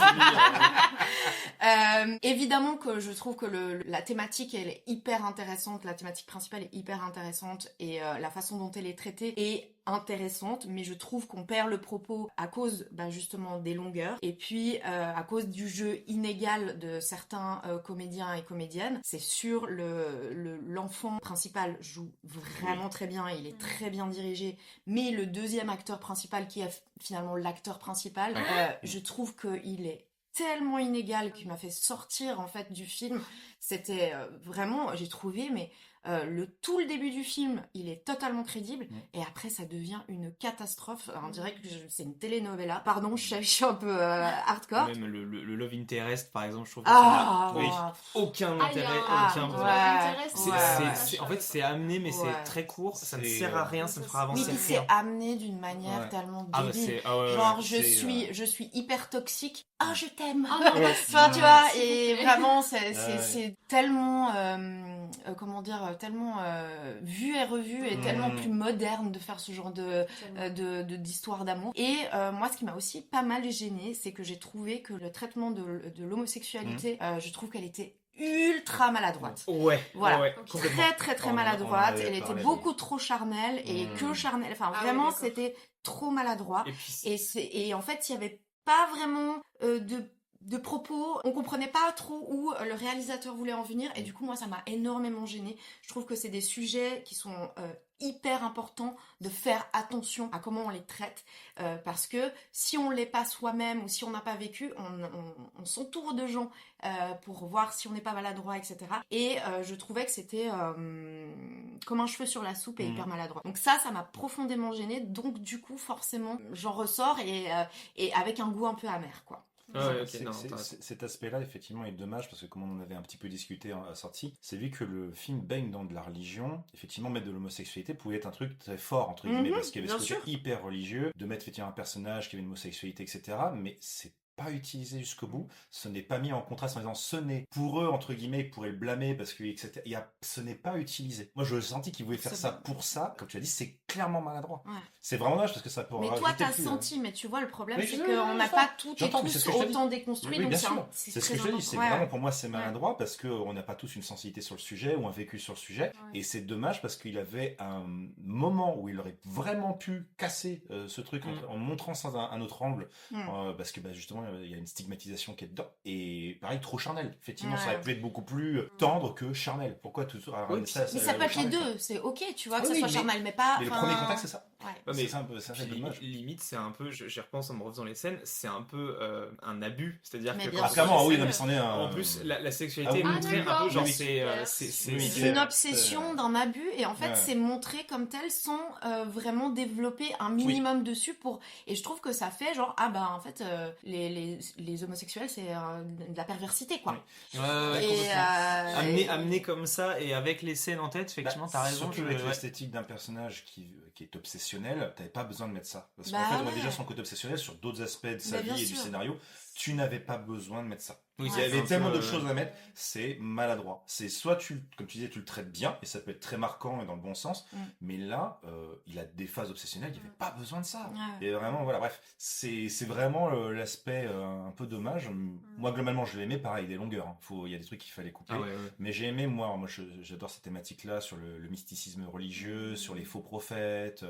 Évidemment que je trouve que la thématique, elle est hyper intéressante, la thématique principale est hyper intéressante, et la façon dont elle est traitée est intéressante, mais je trouve qu'on perd le propos à cause justement des longueurs, et puis à cause du jeu inégal de certains comédiens et comédiennes. C'est sûr, l'enfant principal joue vraiment très bien, il est très bien dirigé, mais le deuxième acteur principal, qui est finalement l'acteur principal, je trouve qu'il est tellement inégal, qu'il m'a fait sortir en fait du film. C'était vraiment, j'ai trouvé, mais tout le début du film, il est totalement crédible, et après ça devient une catastrophe. On dirait que c'est une telenovela. Pardon, je suis un peu hardcore. Même le Love Interest, par exemple, je trouve que Ah, ça n'a aucun intérêt, aucun besoin. En fait, c'est amené, mais c'est très court, ça ne sert à rien, ça ne fera avancer Oui, puis rien. c'est amené d'une manière tellement débile. Genre, je suis hyper toxique. Ah, je t'aime. Enfin, tu vois, et vraiment, c'est tellement, comment dire, tellement vu et revu, et tellement plus moderne de faire ce genre d'histoire d'amour. Et moi, ce qui m'a aussi pas mal gênée, c'est que j'ai trouvé que le traitement de l'homosexualité, je trouve qu'elle était ultra maladroite. Voilà, très maladroite. Elle était beaucoup trop charnelle, et que charnelle. Enfin, vraiment, c'était trop maladroit. Et en fait, il y avait pas vraiment de propos, on comprenait pas trop où le réalisateur voulait en venir, et du coup moi ça m'a énormément gênée. Je trouve que c'est des sujets qui sont hyper importants de faire attention à comment on les traite, parce que si on l'est pas soi-même, ou si on n'a pas vécu, on s'entoure de gens pour voir si on n'est pas maladroit, etc. Et je trouvais que c'était comme un cheveu sur la soupe, et hyper maladroit. Donc ça m'a profondément gênée, donc du coup forcément j'en ressors, et avec un goût un peu amer, quoi. Cet aspect-là, effectivement, est dommage, parce que comme on en avait un petit peu discuté à la sortie, c'est vu que le film baigne dans de la religion. Effectivement, mettre de l'homosexualité pouvait être un truc très fort, entre guillemets, parce qu'il y avait ce côté hyper religieux, de mettre effectivement un personnage qui avait une homosexualité, etc. Mais c'est pas utilisé jusqu'au bout, ce n'est pas mis en contraste en disant ce n'est pour eux, entre guillemets, ils pourraient le blâmer parce que etc. Ce n'est pas utilisé. Moi je senti qu'ils voulaient faire ça pour ça, comme tu as dit, c'est clairement maladroit. C'est vraiment dommage, parce que ça peut mais toi t'as senti, mais tu vois, le problème c'est qu'on n'a pas toutes et tous autant déconstruit, donc c'est ce que je te dis, c'est vraiment, pour moi c'est maladroit, parce qu'on n'a pas tous une sensibilité sur le sujet ou un vécu sur le sujet, et c'est dommage parce qu'il avait un moment où il aurait vraiment pu casser ce truc en montrant ça d'un autre angle, parce que justement il y a une stigmatisation qui est dedans, et pareil, trop charnel. Effectivement, ça aurait pu être beaucoup plus tendre que charnel. Pourquoi tout ça? Mais ça peut être les deux, c'est ok, tu vois, que ça soit charnel, mais pas. Mais le premier contact, c'est ça. Mais c'est un peu dommage. Limite, c'est un peu, j'y repense en me refaisant les scènes, c'est un peu un abus. C'est-à-dire que. Clairement, oui, non, mais c'en est un. En plus, la sexualité est montrée un peu genre c'est une obsession d'un abus, et en fait, c'est montré comme tel sans vraiment développer un minimum dessus pour. Et je trouve que ça fait genre, en fait, les homosexuels, c'est de la perversité, quoi. Amené comme ça, et avec les scènes en tête, effectivement, t'as raison. Surtout avec l'esthétique d'un personnage qui est obsessionnel, t'avais pas besoin de mettre ça. Parce qu'en fait, on a déjà son côté obsessionnel sur d'autres aspects de sa vie et du scénario. Tu n'avais pas besoin de mettre ça. Il y avait tellement d'autres choses à mettre, c'est maladroit. C'est soit comme tu disais, tu le traites bien, et ça peut être très marquant et dans le bon sens, mais là, il a des phases obsessionnelles, il n'y avait pas besoin de ça. Et vraiment, voilà, bref, c'est vraiment l'aspect un peu dommage. Moi, globalement, je l'aimais, pareil, des longueurs. Il y a des trucs qu'il fallait couper, mais j'ai aimé, moi j'adore cette thématique-là, sur le mysticisme religieux, sur les faux prophètes,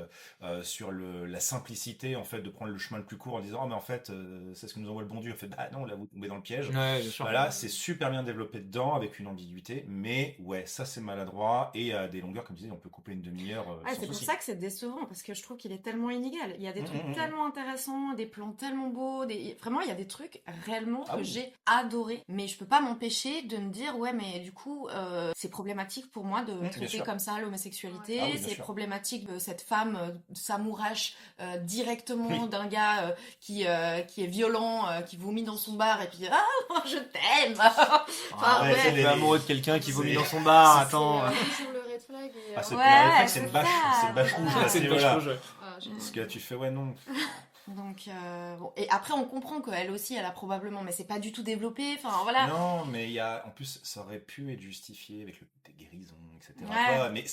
sur la simplicité, en fait, de prendre le chemin le plus court en disant, mais en fait, c'est ce que nous envoie le bon Dieu. En fait, non, là, vous tombez dans le piège. Ouais, bien sûr. Voilà, c'est super bien développé dedans, avec une ambiguïté, mais ouais, ça c'est maladroit, et à des longueurs, comme tu disais, on peut couper une demi-heure Ah, sans c'est pour souci. ça que c'est décevant, parce que je trouve qu'il est tellement inégal. Il y a des trucs mmh. tellement intéressants, des plans tellement beaux, vraiment il y a des trucs réellement Ah que oui. j'ai adoré. Mais je peux pas m'empêcher de me dire, ouais, mais du coup, c'est problématique pour moi de bien traiter sûr. comme ça l'homosexualité. Ah oui, bien C'est sûr. problématique de cette femme s'amourache directement d'un gars qui est violent, qui vomit dans son bar et puis ah, je t'aime. Enfin, ouais, ouais. c'est T'es amoureux de quelqu'un qui c'est- vomit dans son bar, C'est attends. sur le red flag et... Ah, c'est Ouais, le réflexe, c'est c'est une bâche, ça, c'est une bâche rouge, là, C'est une voilà. vache rouge. Ah, j'ai- Parce que là, tu fais, ouais, non. Donc, bon. Et après, on comprend qu'elle aussi, elle a probablement, mais c'est pas du tout développé. Enfin, voilà. Non, mais il y a, en plus, ça aurait pu être justifié avec des guérisons, etc. Ouais. quoi, mais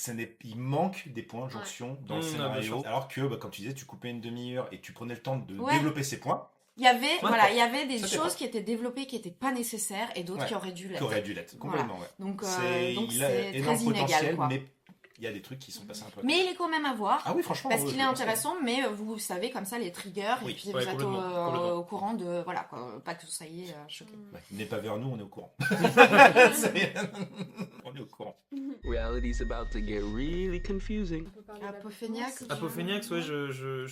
il manque des points de jonction dans le Bien scénario. sûr. Alors que, comme tu disais, tu coupais une demi-heure et tu prenais le temps de Ouais. développer ces points, Il y avait, voilà, il y avait des Ça choses dépend. qui étaient développées qui étaient pas nécessaires et d'autres Ouais. qui auraient dû qui l'être. auraient dû l'être. Complètement, ouais. Donc, Il a c'est énorme très inégal, potentiel, quoi. mais il y a des trucs qui sont passés un peu. à Mais côté. il est quand même à voir. Ah oui, franchement. Parce ouais, qu'il je est le conseille. intéressant, mais vous savez comme ça les triggers, Oui. et puis Ouais, vous êtes complètement. au courant de. Voilà, quoi, pas que ça y est, choqué. Ouais, venez pas vers nous, on est au courant. On est au courant. Reality's about to get really confusing. On peut parler de la Apophéniax, performance, si tu veux. Apophéniax,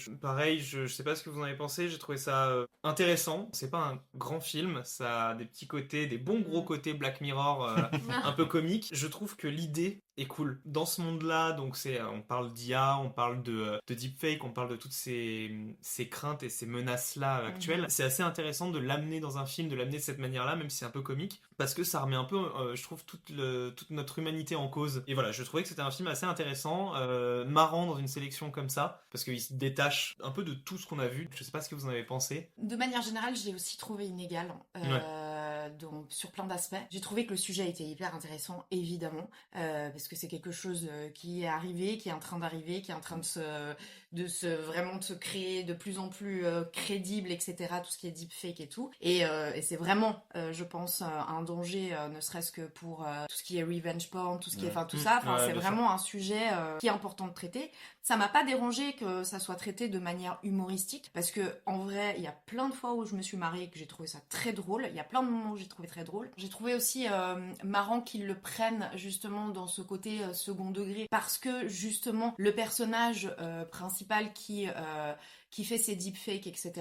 ouais, pareil, je sais pas ce que vous en avez pensé, j'ai trouvé ça intéressant. C'est pas un grand film, ça a des petits côtés, des bons gros côtés Black Mirror, un peu comiques. Je trouve que l'idée est cool. Dans ce monde-là, donc on parle d'IA, on parle de deepfake, on parle de toutes ces craintes et ces menaces-là actuelles. C'est assez intéressant de l'amener dans un film, de l'amener de cette manière-là, même si c'est un peu comique, parce que ça remet un peu, je trouve, toute notre humanité en cause. Et voilà, je trouvais que c'était un film assez intéressant, marrant dans une sélection comme ça, parce qu'il se détache un peu de tout ce qu'on a vu. Je sais pas ce que vous en avez pensé. De manière générale, j'ai aussi trouvé inégal donc, sur plein d'aspects. J'ai trouvé que le sujet était hyper intéressant, évidemment, parce que c'est quelque chose qui est arrivé, qui est en train d'arriver, qui est en train de se créer de plus en plus crédible, etc. Tout ce qui est deepfake et tout. Et c'est vraiment, je pense, un danger, ne serait-ce que pour tout ce qui est revenge porn, tout ce qui est, enfin tout ça. Enfin, Ouais, c'est bien vraiment un sujet qui est important de traiter. Ça m'a pas dérangé que ça soit traité de manière humoristique, parce que en vrai, il y a plein de fois où je me suis marrée et que j'ai trouvé ça très drôle. Il y a plein de moments où j'ai trouvé très drôle. J'ai trouvé aussi marrant qu'ils le prennent justement dans ce côté second degré, parce que justement le personnage principal qui fait ses deepfakes, etc.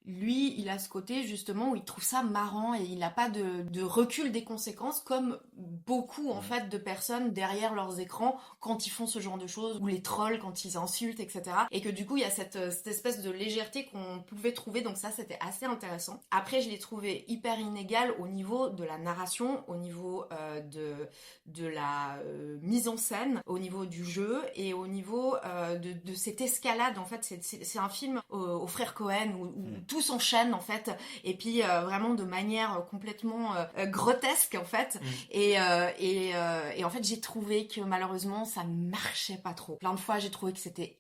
Lui, il a ce côté justement où il trouve ça marrant et il n'a pas de recul des conséquences, comme beaucoup en fait de personnes derrière leurs écrans quand ils font ce genre de choses, ou les trolls quand ils insultent, etc. Et que du coup il y a cette espèce de légèreté qu'on pouvait trouver, donc ça c'était assez intéressant. Après je l'ai trouvé hyper inégal au niveau de la narration, au niveau de la mise en scène, au niveau du jeu et au niveau de cette escalade. En fait c'est un film aux frères Cohen où tout s'enchaîne en fait, et puis vraiment de manière complètement grotesque en fait. Et en fait j'ai trouvé que malheureusement ça marchait pas trop. Plein de fois j'ai trouvé que c'était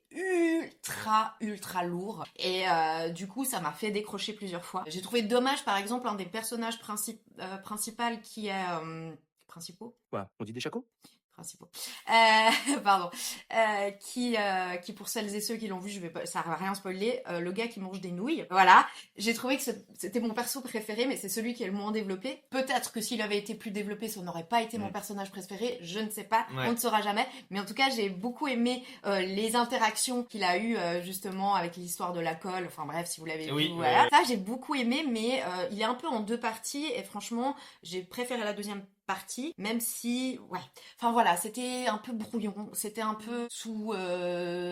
ultra lourd, et du coup ça m'a fait décrocher plusieurs fois. J'ai trouvé dommage par exemple un des personnages principaux qui est principaux. Quoi, on dit des chacos? Principaux. Pardon. Qui pour celles et ceux qui l'ont vu, ça va rien spoiler, le gars qui mange des nouilles. Voilà. J'ai trouvé que c'était mon perso préféré, mais c'est celui qui est le moins développé. Peut-être que s'il avait été plus développé, ça n'aurait pas été mon personnage préféré. Je ne sais pas. Ouais. On ne saura jamais. Mais en tout cas, j'ai beaucoup aimé les interactions qu'il a eues justement avec l'histoire de la colle. Enfin bref, si vous l'avez Oui, vu, ouais, voilà. ouais. Ça, j'ai beaucoup aimé, mais il est un peu en deux parties, et franchement, j'ai préféré la deuxième partie, même si, ouais. Enfin voilà, c'était un peu brouillon, c'était un peu sous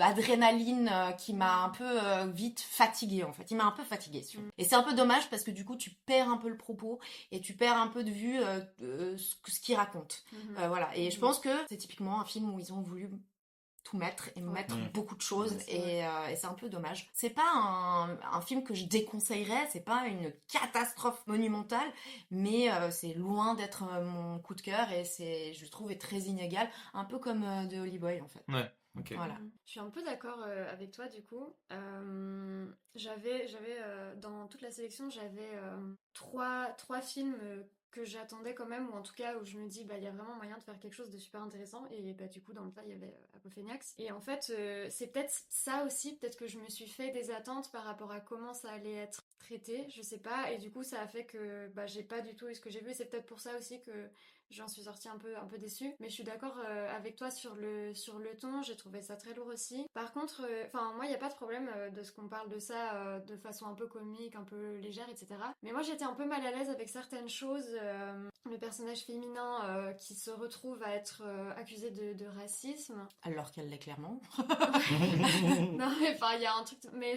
adrénaline qui m'a un peu vite fatiguée en fait. Il m'a un peu fatiguée. Et c'est un peu dommage parce que du coup tu perds un peu le propos et tu perds un peu de vue ce qu'il raconte. Voilà. Et je pense que c'est typiquement un film où ils ont voulu tout mettre et mettre beaucoup de choses, et c'est un peu dommage. C'est pas un film que je déconseillerais, c'est pas une catastrophe monumentale, mais c'est loin d'être mon coup de cœur, et je le trouve très inégal, un peu comme The Holy Boy en fait. Ouais, ok. Voilà. Je suis un peu d'accord avec toi du coup. J'avais dans toute la sélection, j'avais trois films que j'attendais quand même, ou en tout cas où je me dis, bah, il y a vraiment moyen de faire quelque chose de super intéressant. Et bah, du coup, dans le tas, il y avait Apophéniax. Et en fait, c'est peut-être ça aussi, peut-être que je me suis fait des attentes par rapport à comment ça allait être traité, je sais pas. Et du coup, ça a fait que bah, j'ai pas du tout eu ce que j'ai vu. Et c'est peut-être pour ça aussi que j'en suis sortie un peu déçue. Mais je suis d'accord avec toi sur le ton, j'ai trouvé ça très lourd aussi. Par contre, moi, il n'y a pas de problème de ce qu'on parle de ça de façon un peu comique, un peu légère, etc. Mais moi, j'étais un peu mal à l'aise avec certaines choses. Le personnage féminin qui se retrouve à être accusé de racisme. Alors qu'elle l'est clairement. Non, mais enfin, il y a un truc... Mais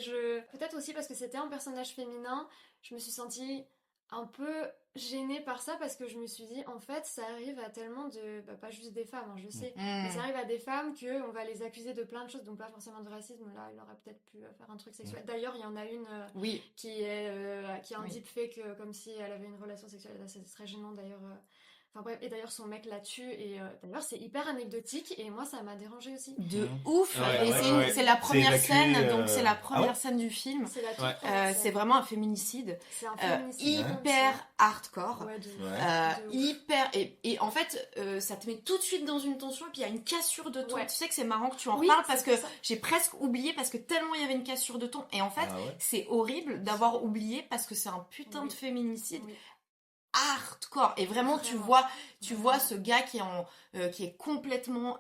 peut-être aussi parce que c'était un personnage féminin, je me suis sentie un peu gênée par ça parce que je me suis dit, en fait, ça arrive à tellement de... Bah, pas juste des femmes, hein, je sais, mais ça arrive à des femmes qu'on va les accuser de plein de choses, donc pas forcément de racisme. Là, il aurait peut-être pu faire un truc sexuel. D'ailleurs, il y en a une qui a un deepfake comme si elle avait une relation sexuelle. Là, c'est très gênant, d'ailleurs... Enfin bref, et d'ailleurs son mec la tue et d'ailleurs c'est hyper anecdotique et moi ça m'a dérangé aussi. De ouf. Et c'est la première scène, donc c'est la première scène du film. C'est la c'est vraiment un féminicide. C'est un féminicide hyper hardcore. Ouais, de ouf. Hyper et en fait ça te met tout de suite dans une tension et puis il y a une cassure de ton. Ouais. Tu sais que c'est marrant que tu en reparles parce que j'ai presque oublié parce que tellement il y avait une cassure de ton et en fait c'est horrible d'avoir oublié parce que c'est un putain de féminicide. Hardcore et vraiment tu vois ce gars qui est complètement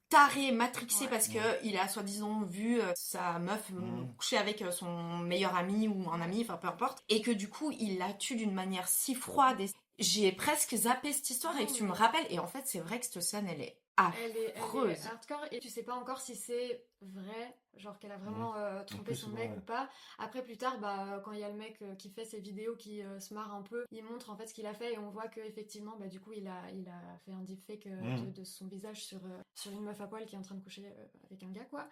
taré, matrixé parce que il a soi-disant vu sa meuf coucher avec son meilleur ami ou un ami, enfin peu importe, et que du coup il la tue d'une manière si froide et j'ai presque zappé cette histoire et que tu me rappelles et en fait c'est vrai que cette scène elle est affreuse. Elle est hardcore et tu sais pas encore si c'est vrai, genre qu'elle a vraiment trompé son mec ou pas. Après plus tard, quand il y a le mec qui fait ses vidéos qui se marre un peu, il montre en fait ce qu'il a fait et on voit que effectivement du coup il a fait un deepfake de son visage sur une meuf à poil qui est en train de coucher avec un gars quoi.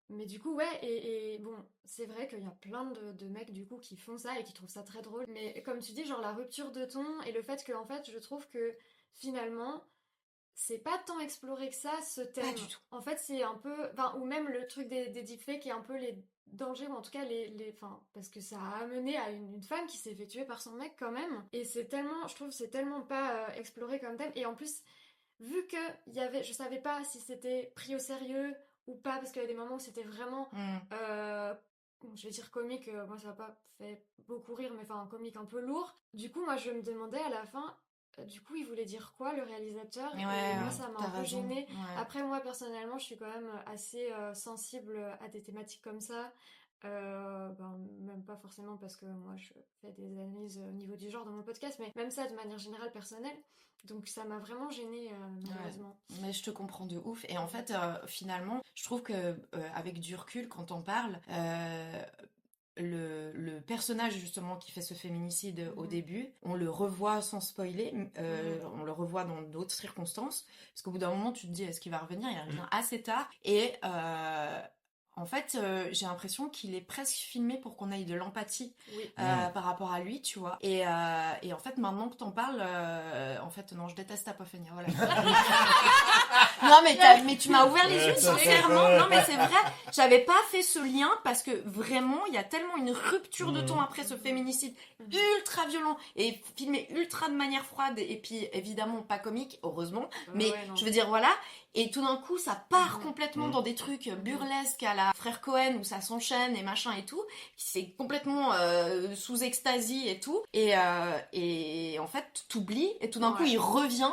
Mais du coup et bon c'est vrai qu'il y a plein de mecs du coup qui font ça et qui trouvent ça très drôle. Mais comme tu dis genre la rupture de ton et le fait que en fait je trouve que finalement c'est pas tant exploré que ça, ce thème. Pas du tout. En fait, c'est un peu... ou même le truc des deepfakes qui est un peu les dangers, ou en tout cas parce que ça a amené à une femme qui s'est fait tuer par son mec quand même. Et c'est tellement... Je trouve que c'est tellement pas exploré comme thème. Et en plus, vu que je savais pas si c'était pris au sérieux ou pas, parce qu'il y a des moments où c'était vraiment... je vais dire comique, moi ça m'a pas fait beaucoup rire, mais enfin un comique un peu lourd. Du coup, moi je me demandais à la fin... Du coup, il voulait dire quoi, le réalisateur? Et moi, ça m'a un peu gênée. Après, moi, personnellement, je suis quand même assez sensible à des thématiques comme ça. Même pas forcément parce que moi, je fais des analyses au niveau du genre dans mon podcast, mais même ça de manière générale personnelle. Donc, ça m'a vraiment gênée, malheureusement. Mais je te comprends de ouf. Et en fait, finalement, je trouve que avec du recul, quand on parle... Le personnage justement qui fait ce féminicide au début, on le revoit sans spoiler, on le revoit dans d'autres circonstances, parce qu'au bout d'un moment tu te dis est-ce qu'il va revenir, il revient assez tard, et en fait j'ai l'impression qu'il est presque filmé pour qu'on ait de l'empathie par rapport à lui, tu vois, et en fait maintenant que t'en parles, en fait non, je déteste Apophénia, voilà. Non mais tu m'as ouvert les yeux sincèrement. Non mais c'est vrai, j'avais pas fait ce lien parce que vraiment il y a tellement une rupture de ton après ce féminicide ultra violent et filmé ultra de manière froide et puis évidemment pas comique, heureusement, mais je veux dire voilà, et tout d'un coup ça part complètement dans des trucs burlesques à la Frère Cohen où ça s'enchaîne et machin et tout, c'est complètement sous ecstasy et tout, et en fait t'oublies et tout d'un coup il revient.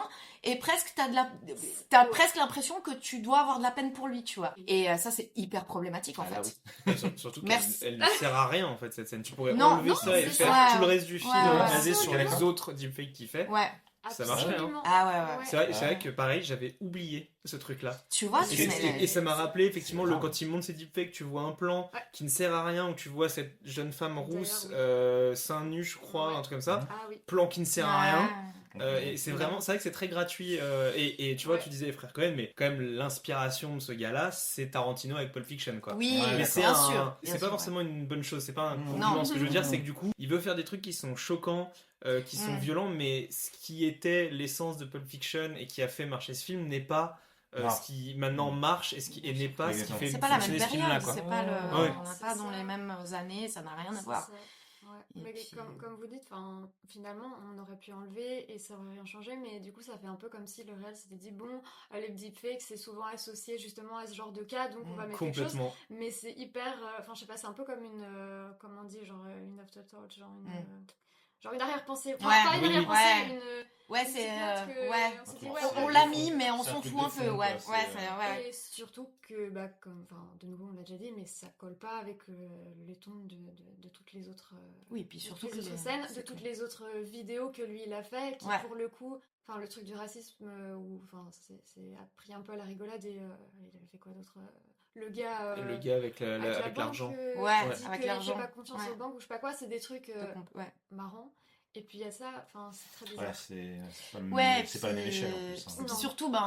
Et presque, t'as presque l'impression que tu dois avoir de la peine pour lui, tu vois. Et ça, c'est hyper problématique, en fait. Oui. Surtout qu'elle ne sert à rien, en fait, cette scène. Tu pourrais enlever ça et faire tout le reste du film basé sur les autres deepfakes qu'il fait. Ouais. Ça marcherait, hein. Ah ouais. C'est vrai que, pareil, j'avais oublié ce truc-là. Tu vois, et ça m'a rappelé, effectivement, quand il monte ses deepfakes, tu vois un plan qui ne sert à rien, où tu vois cette jeune femme rousse, seins nus, je crois, un truc comme ça. Plan qui ne sert à rien. Et c'est vrai que c'est très gratuit et tu vois, tu disais les frères Cohen, mais quand même l'inspiration de ce gars-là c'est Tarantino avec Pulp Fiction, quoi. Oui, mais c'est pas forcément ouais. une bonne chose, c'est pas un compliment. Ce que je veux dire, c'est que du coup il veut faire des trucs qui sont choquants, qui sont violents, mais ce qui était l'essence de Pulp Fiction et qui a fait marcher ce film n'est pas ce qui maintenant marche et n'est pas ce qui fait c'est pas la même fonctionner ce film-là, période, quoi. c'est pas on n'a pas dans les mêmes années, ça n'a rien à voir. Ouais. Et Mais puis, comme vous dites, finalement, on aurait pu enlever et ça aurait rien changé, mais du coup, ça fait un peu comme si le réel s'était dit, bon, les deepfakes, c'est souvent associé justement à ce genre de cas, donc on va mettre quelque chose. Complètement. Mais c'est hyper... je sais pas, c'est un peu comme une... comment on dit, genre une afterthought, genre une arrière-pensée. Enfin, Ouais, pas une oui, arrière-pensée, ouais. une C'est petite note que ouais. on s'est dit, On l'a mis, mais on s'en truc fout de un peu. fond, Ouais, quoi, ouais, c'est, Et surtout que, de nouveau, on l'a déjà dit, mais ça colle pas avec les tons de toutes les autres, Oui, puis surtout que les autres scènes, de toutes les autres vidéos que lui il a fait, qui pour le coup, le truc du racisme, c'est a pris un peu à la rigolade et il avait fait quoi d'autre le gars avec l'argent. avec l'argent. Il fait pas confiance aux banques ou je sais pas quoi, c'est des trucs marrants. Et puis il y a ça, c'est très bizarre. C'est pas la même échelle en plus. Et puis surtout, on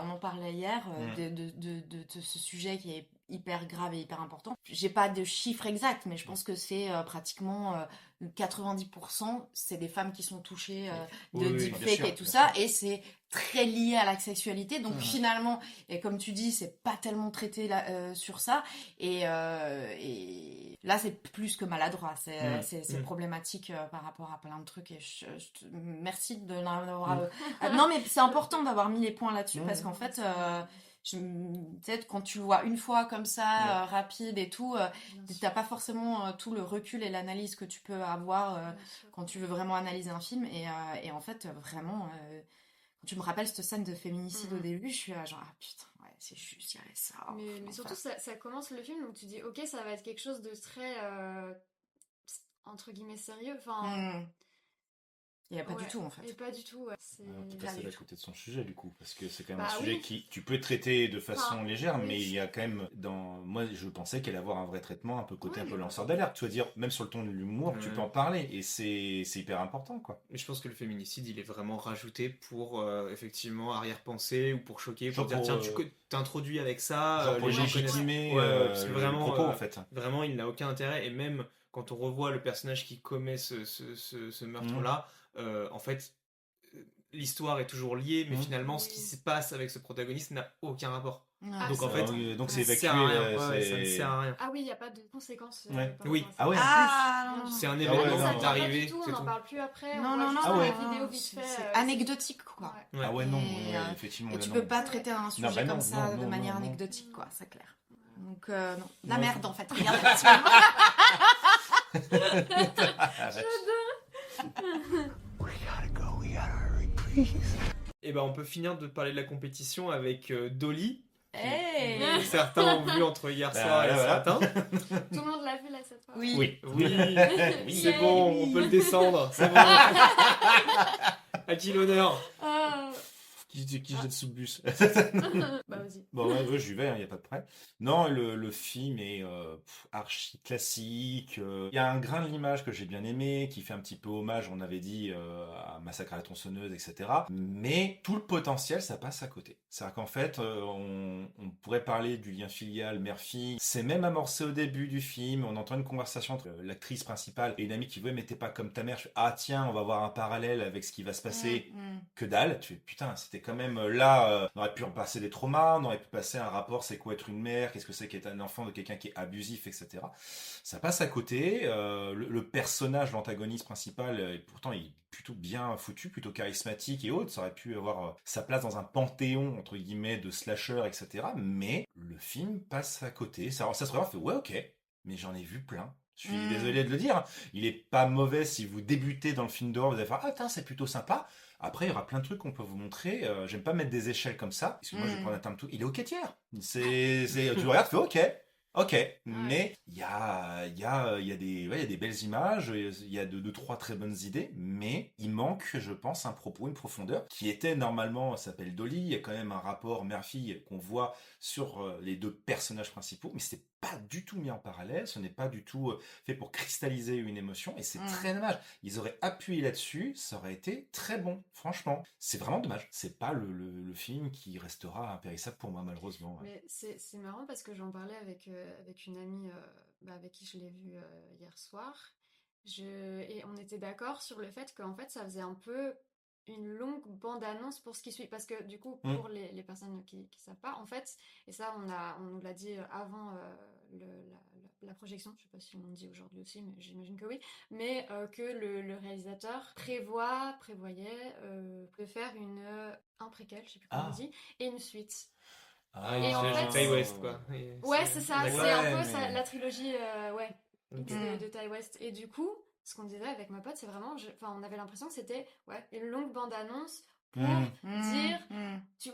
en parlait hier de ce sujet qui est hyper grave et hyper important. J'ai pas de chiffres exacts, mais je pense que c'est pratiquement 90%, c'est des femmes qui sont touchées de deepfake et tout ça, et c'est très lié à la sexualité. Donc finalement, et comme tu dis, c'est pas tellement traité sur ça, et là c'est plus que maladroit, c'est problématique par rapport à plein de trucs, et merci de l'avoir... non mais c'est important d'avoir mis les points là-dessus, parce qu'en fait... peut-être quand tu le vois une fois comme ça, rapide et tout, t'as pas forcément tout le recul et l'analyse que tu peux avoir quand tu veux vraiment analyser un film, et en fait vraiment quand tu me rappelles cette scène de féminicide au début, je suis là genre putain, ouais, c'est juste, il y avait ça. Mais surtout ça commence le film, donc tu dis ok, ça va être quelque chose de très entre guillemets sérieux, Il n'y a pas du tout en fait. Et pas du tout, ouais. Tu passes à côté de son sujet du coup, parce que c'est quand même un sujet qui tu peux traiter de façon légère, mais il y a quand même moi je pensais qu'elle allait avoir un vrai traitement, un peu côté un peu lanceur d'alerte, tu veux dire, même sur le ton de l'humour, tu peux en parler, et c'est hyper important quoi. Mais je pense que le féminicide il est vraiment rajouté pour effectivement arrière-penser ou pour choquer, pour dire tiens tu t'introduis avec ça, genre pour légitimer vraiment, le propos en fait. Vraiment il n'a aucun intérêt, et même quand on revoit le personnage qui commet ce meurtre-là, en fait, l'histoire est toujours liée, mais finalement, ce qui se passe avec ce protagoniste n'a aucun rapport. Donc en fait, donc c'est évacué, ça ne sert à rien. Ah oui, il n'y a pas de conséquences. Oui. Ah ouais. C'est un événement qui est arrivé. On n'en parle plus après. Non, la vidéo vite fait. C'est anecdotique quoi. Ah ouais, non, effectivement. Et tu peux pas traiter un sujet comme ça de manière anecdotique quoi, c'est clair. Donc non, la merde en fait. Regarde. Et ben on peut finir de parler de la compétition avec Dolly. Hey. Certains ont vu entre hier soir et ce matin. Tout le monde l'a vu là cette fois. Oui. C'est bon, on peut le descendre. C'est bon. À qui l'honneur? Qui jette sous le bus? Bah vas-y. Bon ouais, j'y vais, il n'y a pas de prêt. Non, le film est archi classique. Il y a un grain de l'image que j'ai bien aimé, qui fait un petit peu hommage, on avait dit, à Massacre à la tronçonneuse, etc. Mais tout le potentiel, ça passe à côté. C'est-à-dire qu'en fait, on pourrait parler du lien filial mère-fille. C'est même amorcé au début du film. On entend une conversation entre l'actrice principale et une amie qui veut mais t'es pas comme ta mère. Je fais, ah tiens, on va voir un parallèle avec ce qui va se passer. Que dalle. Tu fais, putain, c'était quand même là, on aurait pu en passer des traumas, on aurait pu passer un rapport, c'est quoi être une mère, qu'est-ce que c'est qu'être un enfant de quelqu'un qui est abusif, etc. Ça passe à côté. Le personnage, l'antagoniste principal, pourtant il est plutôt bien foutu, plutôt charismatique et autres, ça aurait pu avoir sa place dans un panthéon entre guillemets de slasher, etc. Mais le film passe à côté. Ça se regarde, fait ouais ok, mais j'en ai vu plein. Je suis désolé de le dire, il est pas mauvais si vous débutez dans le film d'horreur, vous allez faire ah tiens c'est plutôt sympa. Après, il y aura plein de trucs qu'on peut vous montrer. J'aime pas mettre des échelles comme ça, parce que moi, je vais prendre un terme tout. Il est ok tiers. Tu le regardes, tu fais ok. Mais il y a des belles images, il y a deux, trois très bonnes idées, mais il manque, je pense, un propos, une profondeur, qui était normalement, ça s'appelle Dolly, il y a quand même un rapport mère-fille qu'on voit sur les deux personnages principaux, mais c'est pas du tout mis en parallèle, ce n'est pas du tout fait pour cristalliser une émotion, et c'est très dommage. Ils auraient appuyé là-dessus, ça aurait été très bon, franchement. C'est vraiment dommage. C'est pas le film qui restera impérissable pour moi, malheureusement. Mais c'est marrant parce que j'en parlais avec une amie avec qui je l'ai vue hier soir, et on était d'accord sur le fait qu'en fait ça faisait un peu une longue bande-annonce pour ce qui suit, parce que du coup pour les personnes qui savent pas en fait, et ça on nous l'a dit avant la projection, je sais pas si on dit aujourd'hui aussi, mais j'imagine que oui, mais que le réalisateur prévoyait de faire un préquel, je sais plus comment on dit, et une suite. Et en fait, Ty West, quoi. Ouais, c'est ça, c'est un peu mais... la trilogie de Ty West. Et du coup, ce qu'on disait avec ma pote, c'est vraiment, on avait l'impression que c'était une longue bande-annonce pour dire,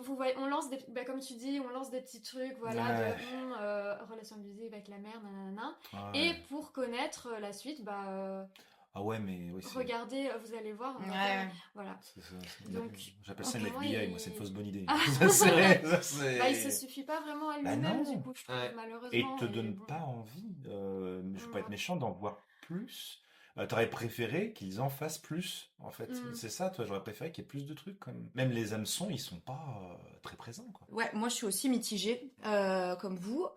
vous voyez, on lance comme tu dis, on lance des petits trucs, relation abusive avec la mère, nanana, et pour connaître la suite, ah ouais, mais oui, regardez, vous allez voir. Voilà. Donc, j'appelle ça une FBI, moi, c'est une fausse bonne idée. il se suffit pas vraiment à lui-même, du coup, je trouve, malheureusement. Et il te donne pas envie, je veux pas être méchant, d'en voir plus. T'aurais préféré qu'ils en fassent plus, en fait. C'est ça, toi, j'aurais préféré qu'il y ait plus de trucs, comme... Même les hameçons, ils sont pas très présents, quoi. Ouais, moi, je suis aussi mitigée, comme vous,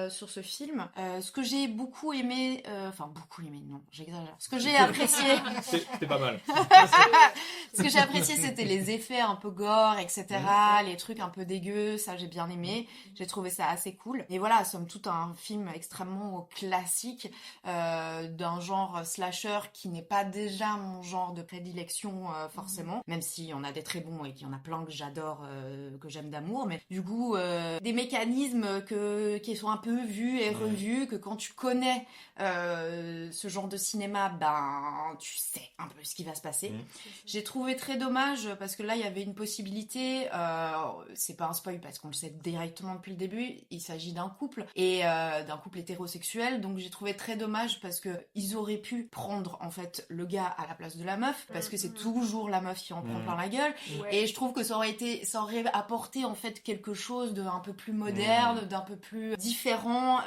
sur ce film. Ce que j'ai beaucoup aimé... non, j'exagère. Ce que j'ai apprécié... C'était pas mal. Ce que j'ai apprécié, c'était les effets un peu gore, etc. Les trucs un peu dégueux, ça, j'ai bien aimé. J'ai trouvé ça assez cool. Et voilà, somme toute, un film extrêmement classique, d'un genre slasher qui n'est pas déjà mon genre de prédilection forcément, même s'il y en a des très bons et qu'il y en a plein que j'adore, que j'aime d'amour, mais du coup des mécanismes qui sont un peu vus et revus, que quand tu connais ce genre de cinéma, tu sais un peu ce qui va se passer. J'ai trouvé très dommage parce que là il y avait une possibilité, c'est pas un spoil parce qu'on le sait directement depuis le début, il s'agit d'un couple et d'un couple hétérosexuel, donc j'ai trouvé très dommage parce que ils auraient pu prendre en fait le gars à la place de la meuf, parce que c'est toujours la meuf qui en prend plein la gueule, et je trouve que ça aurait apporté en fait quelque chose d'un peu plus moderne, d'un peu plus différent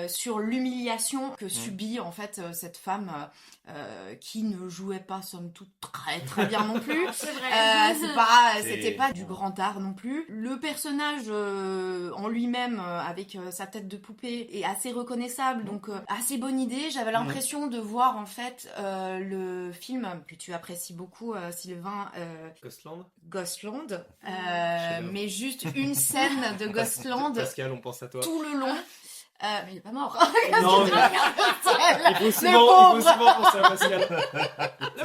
sur l'humiliation que subit en fait cette femme qui ne jouait pas somme toute très très bien non plus. C'est vrai. C'était pas du grand art non plus. Le personnage en lui-même avec sa tête de poupée est assez reconnaissable, donc assez bonne idée. J'avais l'impression de voir en fait le film que tu apprécies beaucoup, Sylvain, Ghostland, mais juste une scène de Ghostland. Pascal, on pense à toi. Tout le long. Mais il est pas mort. Non, il faut souvent penser à Pascal.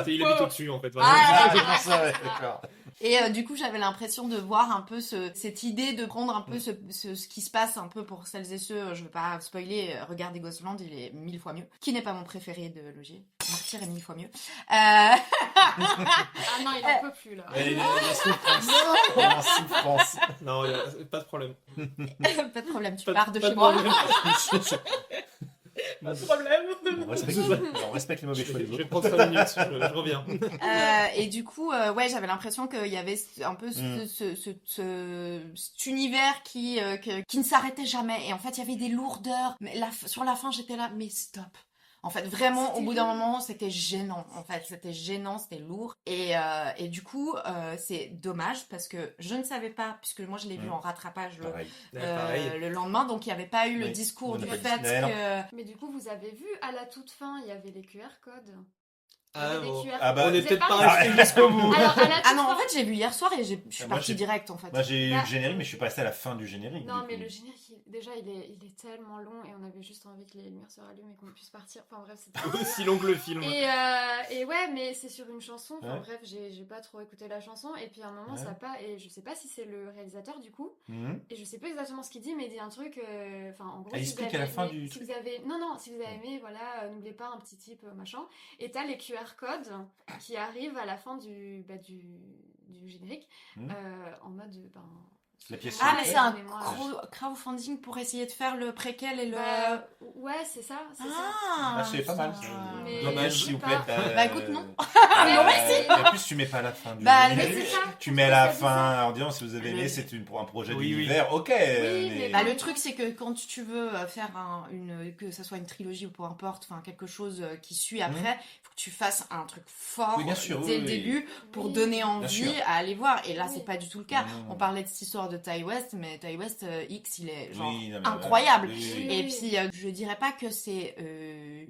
Il habite au-dessus, en fait. C'est pour ça, ouais, d'accord. Et du coup, j'avais l'impression de voir un peu cette idée de prendre un peu ce qui se passe un peu pour celles et ceux, je veux pas spoiler, regardez Ghostland, il est 1000 fois mieux. Qui n'est pas mon préféré de Logier. Martyr est 1000 fois mieux. Ah non, il en peut plus, là. Il est en souffrance. Non, pas de problème. Pas de problème, tu pars de chez moi. Pas de problème. On respecte les mauvais choix. Je vais prendre 5 minutes, je reviens. Et du coup, j'avais l'impression qu'il y avait un peu cet univers qui ne s'arrêtait jamais. Et en fait, il y avait des lourdeurs. Mais sur la fin, j'étais là, mais stop. En fait, vraiment, au bout d'un moment, c'était gênant. En fait, c'était gênant, c'était lourd. Et du coup, c'est dommage parce que je ne savais pas, puisque moi, je l'ai vu en rattrapage le lendemain. Donc, il n'y avait pas eu le discours du fait que... Mais du coup, vous avez vu, à la toute fin, il y avait les QR codes. On est peut-être pas resté jusqu'au bout. Non, en fait, j'ai vu hier soir et je suis partie direct, en fait. Moi, j'ai eu le générique, mais je suis pas resté à la fin du générique. Non, mais le générique, déjà, il est tellement long et on avait juste envie que les lumières se rallument et qu'on puisse partir. Enfin, bref, c'était aussi long que le film. Et ouais, mais c'est sur une chanson. Enfin, bref, j'ai pas trop écouté la chanson. Et puis, à un moment, ça pas. Et je sais pas si c'est le réalisateur, du coup. Et je sais pas exactement ce qu'il dit, mais il dit un truc. Enfin, en gros, si vous avez aimé, voilà, n'oubliez pas un petit type, machin. Et t'as les QR codes qui arrivent à la fin du générique en mode la pièce mais c'est un crowdfunding pour essayer de faire le préquel et le... ouais, c'est ça. C'est pas mal. Dommage, s'il vous plaît. Écoute, non. Et en plus, tu mets pas à la fin du générique. Tu mets à la fin en disant si vous avez aimé, c'est un projet d'univers. Ok. Le truc, c'est que quand tu veux faire que ça soit une trilogie ou peu importe, enfin quelque chose qui suit après, il faut que tu fasses un truc fort dès le début pour donner envie à aller voir. Et là, c'est pas du tout le cas. On parlait de cette histoire l'histoire de Ty West, mais Ty West X, il est genre Oui, non, mais, incroyable. oui. Et puis, je dirais pas que c'est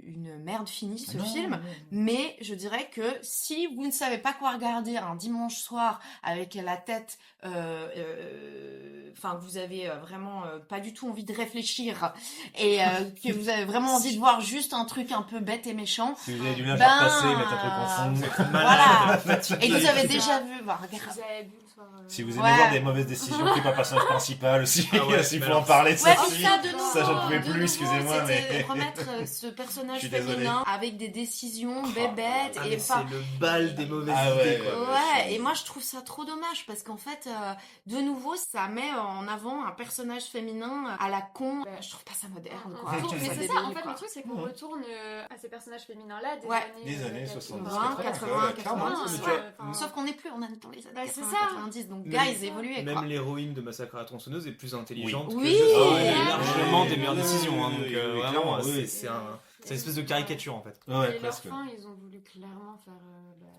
une merde finie ce Non, film, non. mais je dirais que si vous ne savez pas quoi regarder un dimanche soir avec la tête, enfin, vous avez vraiment pas du tout envie de réfléchir et que vous avez vraiment envie de voir juste un truc un peu bête et méchant. Si vous avez du linge à repasser, mettre un truc en fond. Voilà. Et que vous avez déjà vu, bah, regarde. Vous avez vu le soir. Si vous aimez voir des mauvaises décisions prises par le personnage principal aussi, s'il faut en parler, Ouais, ça, puis ça, de nouveau, ça j'en pouvais de plus, nouveau, excusez-moi, c'était mais... remettre ce Je personnage suis désolé. féminin avec des décisions bébêtes Ah, et mais c'est enfin. le bal des mauvaises Ah ouais, idées, quoi. Ouais, et moi je trouve ça trop dommage parce qu'en fait, de nouveau, ça met en avant un personnage féminin à la con. Je trouve pas ça moderne, quoi. Mais Je trouve c'est ça, débile, en fait, quoi. le truc, c'est qu'on retourne à ces personnages féminins-là Des années 70, 80, 90. ouais. Sauf qu'on n'est plus, on est dans les années Bah, c'est 80, ça. 90, donc Même- guys, évoluez, Même quoi. l'héroïne de Massacre à la tronçonneuse est plus intelligente Oui. que Oui. elle a largement Oui. des meilleures décisions. Hein, Oui, donc oui, vraiment, clairement, oui. c'est une espèce de caricature en fait. Ouais, et presque. leur fin, ils ont voulu clairement faire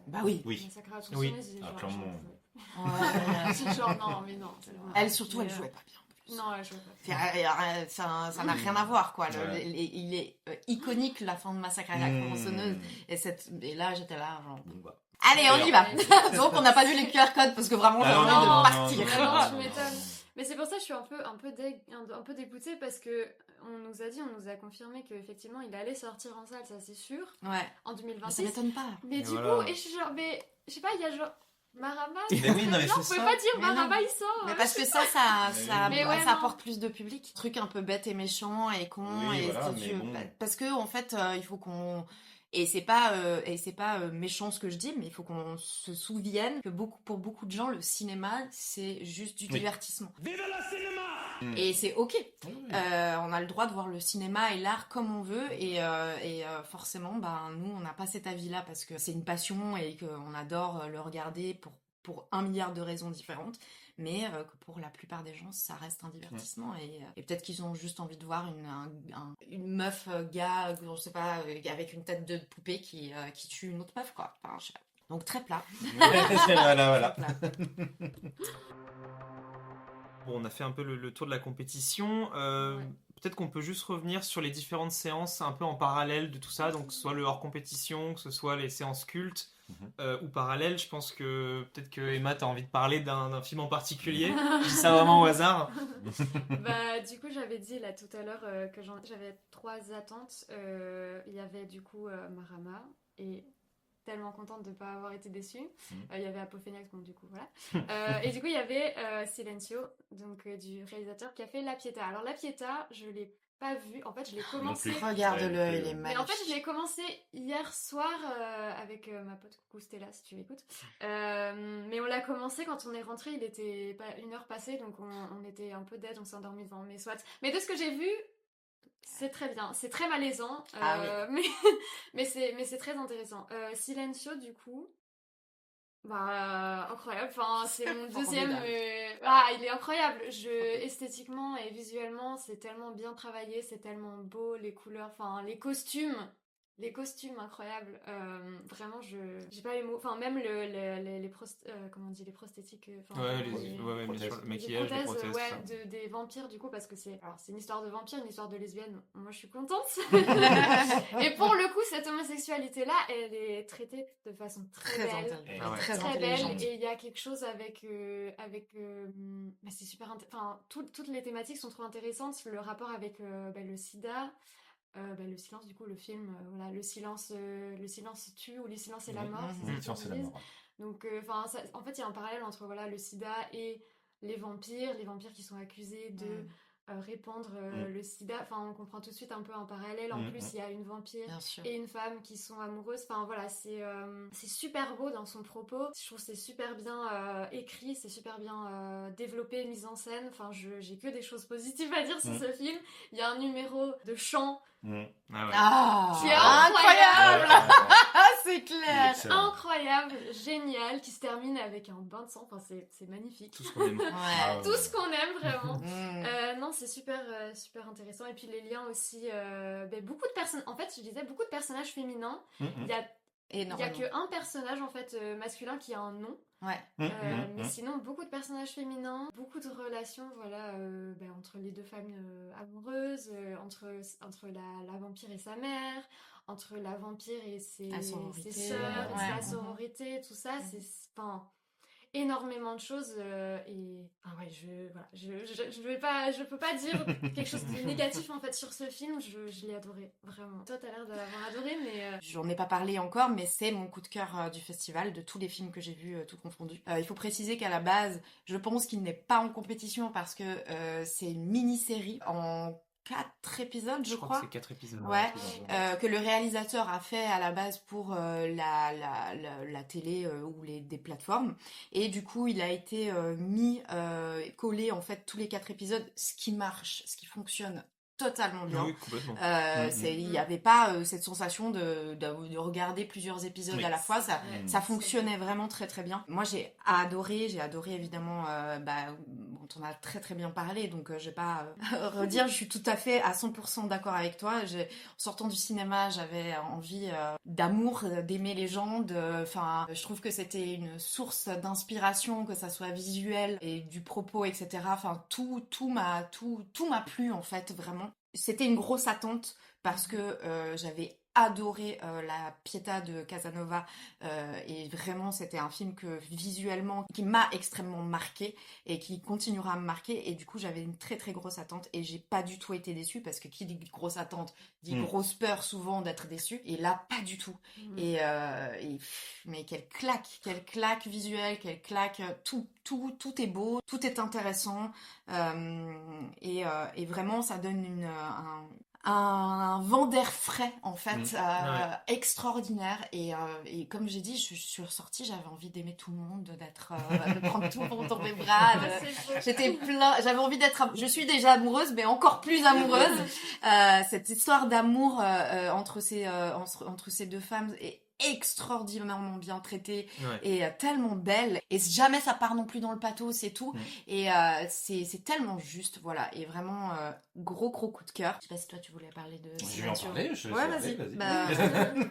Bah oui. Oui. Massacre à la Oui. tronçonneuse, ils Ah, genre, clairement. c'est genre non, mais non. c'est vraiment- Elle surtout, elle jouait pas bien. Non, elle jouait pas. Ça n'a rien à voir, quoi. Ouais. Il est iconique, la fin de Massacre à la tronçonneuse. Et là, j'étais là, genre... Bon, bah. Allez, on y va. Donc, on n'a pas vu les QR codes parce que vraiment, j'ai Ah, envie non, de non, partir. Vraiment, tu m'étonnes. Mais c'est pour ça que je suis un peu dégoûtée parce que on nous a confirmé qu'effectivement il allait sortir en salle, ça c'est sûr, Ouais. en Mais ça 2026. m'étonne pas. Mais Et du voilà. coup, et je suis genre, mais je sais pas, il y a genre Marama. Mais oui, non, mais Non, c'est on pouvait ça. pas dire Mais non. Marama il sort. Mais parce que ça Mais ouais, non. apporte plus de public. Truc un peu bête et méchant et con. Oui, et voilà, si mais tu- bon. Parce que, en fait, il faut qu'on... Et c'est pas méchant ce que je dis, mais il faut qu'on se souvienne que pour beaucoup de gens, le cinéma, c'est juste du divertissement. Vive le cinéma! Et c'est ok. On a le droit de voir le cinéma et l'art comme on veut. Et forcément, ben, nous, on n'a pas cet avis-là parce que c'est une passion et qu'on adore le regarder pour 1 milliard de raisons différentes. Mais que pour la plupart des gens, ça reste un divertissement. Et peut-être qu'ils ont juste envie de voir une meuf, gars, je sais pas, avec une tête de poupée qui tue une autre meuf, quoi. Enfin, je sais pas. Donc très plat. Voilà. Bon, on a fait un peu le tour de la compétition. Peut-être qu'on peut juste revenir sur les différentes séances un peu en parallèle de tout ça, donc que ce soit le hors compétition, que ce soit les séances cultes ou parallèles. Je pense que peut-être que Emma, t'as envie de parler d'un film en particulier. Je dis ça vraiment au hasard. Bah, du coup, j'avais dit là tout à l'heure que j'avais 3 attentes. Il y avait du coup Marama et tellement contente de ne pas avoir été déçue. Il y avait Apophénix, bon du coup voilà. Et du coup il y avait Silencio, donc du réalisateur qui a fait La Pietà. Alors La Pietà, je l'ai pas vu. En fait, je l'ai commencé. Regarde-le, il est Mais en fait, je magnifique. l'ai commencé hier soir avec ma pote coucou Stella, si tu l'écoutes. Mais on l'a commencé quand on est rentré, il était pas 1 heure passée, donc on était un peu dead, on s'est endormi devant, mais soit. Mais de ce que j'ai vu, c'est très bien, c'est très malaisant, mais c'est très intéressant. Silencio, du coup, bah incroyable. Enfin, c'est mon deuxième. Il est incroyable. Esthétiquement et visuellement, c'est tellement bien travaillé, c'est tellement beau, les couleurs, enfin les costumes incroyables. Vraiment, j'ai pas les mots. Enfin, même les prosthétiques. Ouais, bien sûr, le maquillage, les prothèses. Ouais, tout ça. des vampires du coup, parce que c'est une histoire de vampire, une histoire de lesbienne. Moi, je suis contente. Et pour le coup, cette homosexualité là, elle est traitée de façon très belle, très belle. Et il y a quelque chose avec c'est super. Enfin, toutes les thématiques sont trop intéressantes. Le rapport avec le SIDA. Le silence, du coup, le film, voilà, le silence tue ou le silence et la mort. Le silence et la mort. Donc, en fait, il y a un parallèle entre voilà, le sida et les vampires qui sont accusés de répandre le sida. Enfin, on comprend tout de suite un peu un parallèle. En plus, il y a une vampire et une femme qui sont amoureuses. Enfin, voilà, c'est super beau dans son propos. Je trouve que c'est super bien écrit, c'est super bien développé, mis en scène. Enfin, j'ai que des choses positives à dire sur ce film. Il y a un numéro de chant qui est incroyable. C'est clair. Incroyable, génial, qui se termine avec un bain de sang. Enfin, c'est magnifique. Tout ce qu'on aime. Tout ce qu'on aime vraiment. Non, c'est super intéressant. Et puis les liens aussi, beaucoup de personnes. En fait, je disais beaucoup de personnages féminins. Il y a Il y a qu'un personnage en fait masculin qui a un nom. Ouais. Mais sinon, beaucoup de personnages féminins, beaucoup de relations, voilà, entre les deux femmes amoureuses, entre la vampire et sa mère, entre la vampire et ses sœurs, la sororité, tout ça, c'est énormément de choses je peux pas dire quelque chose de négatif en fait sur ce film. Je l'ai adoré, vraiment. Toi t'as l'air de l'avoir adoré, mais j'en ai pas parlé encore, mais c'est mon coup de cœur du festival, de tous les films que j'ai vus, tout confondu. Il faut préciser qu'à la base, je pense qu'il n'est pas en compétition parce que c'est une mini-série en 4 épisodes, je crois. Que c'est 4 épisodes. Ouais. Que le réalisateur a fait à la base pour la télé ou des plateformes. Et du coup, il a été collé en fait tous les 4 épisodes, ce qui marche, ce qui fonctionne totalement bien. Oui, complètement. Il n'y avait pas cette sensation de regarder plusieurs épisodes à la fois. Ça fonctionnait vraiment très très bien. Moi j'ai adoré évidemment, on en a très très bien parlé, donc je vais pas redire, je suis tout à fait à 100% d'accord avec toi. En sortant du cinéma, j'avais envie d'amour, d'aimer les gens, je trouve que c'était une source d'inspiration, que ça soit visuel et du propos, etc. Enfin, tout m'a plu en fait, vraiment. C'était une grosse attente parce que j'avais adoré la Pietà de Casanova et vraiment c'était un film qui m'a extrêmement marqué et qui continuera à me marquer, et du coup j'avais une très très grosse attente et j'ai pas du tout été déçue, parce que qui dit grosse attente dit grosse peur souvent d'être déçue, et là pas du tout. Mais quelle claque visuelle, quelle claque, tout est beau, tout est intéressant, et vraiment ça donne un vent d'air frais en fait, extraordinaire, et comme j'ai dit, je suis ressortie, j'avais envie d'aimer tout le monde, de prendre tout le monde dans mes bras, j'avais envie je suis déjà amoureuse mais encore plus amoureuse. Cette histoire d'amour entre ces deux femmes est extraordinairement bien traitée et tellement belle, et jamais ça part non plus dans le pathos et tout, et c'est tellement juste, voilà, et vraiment gros coup de cœur. Je sais pas si toi tu voulais parler de signature. Vas-y.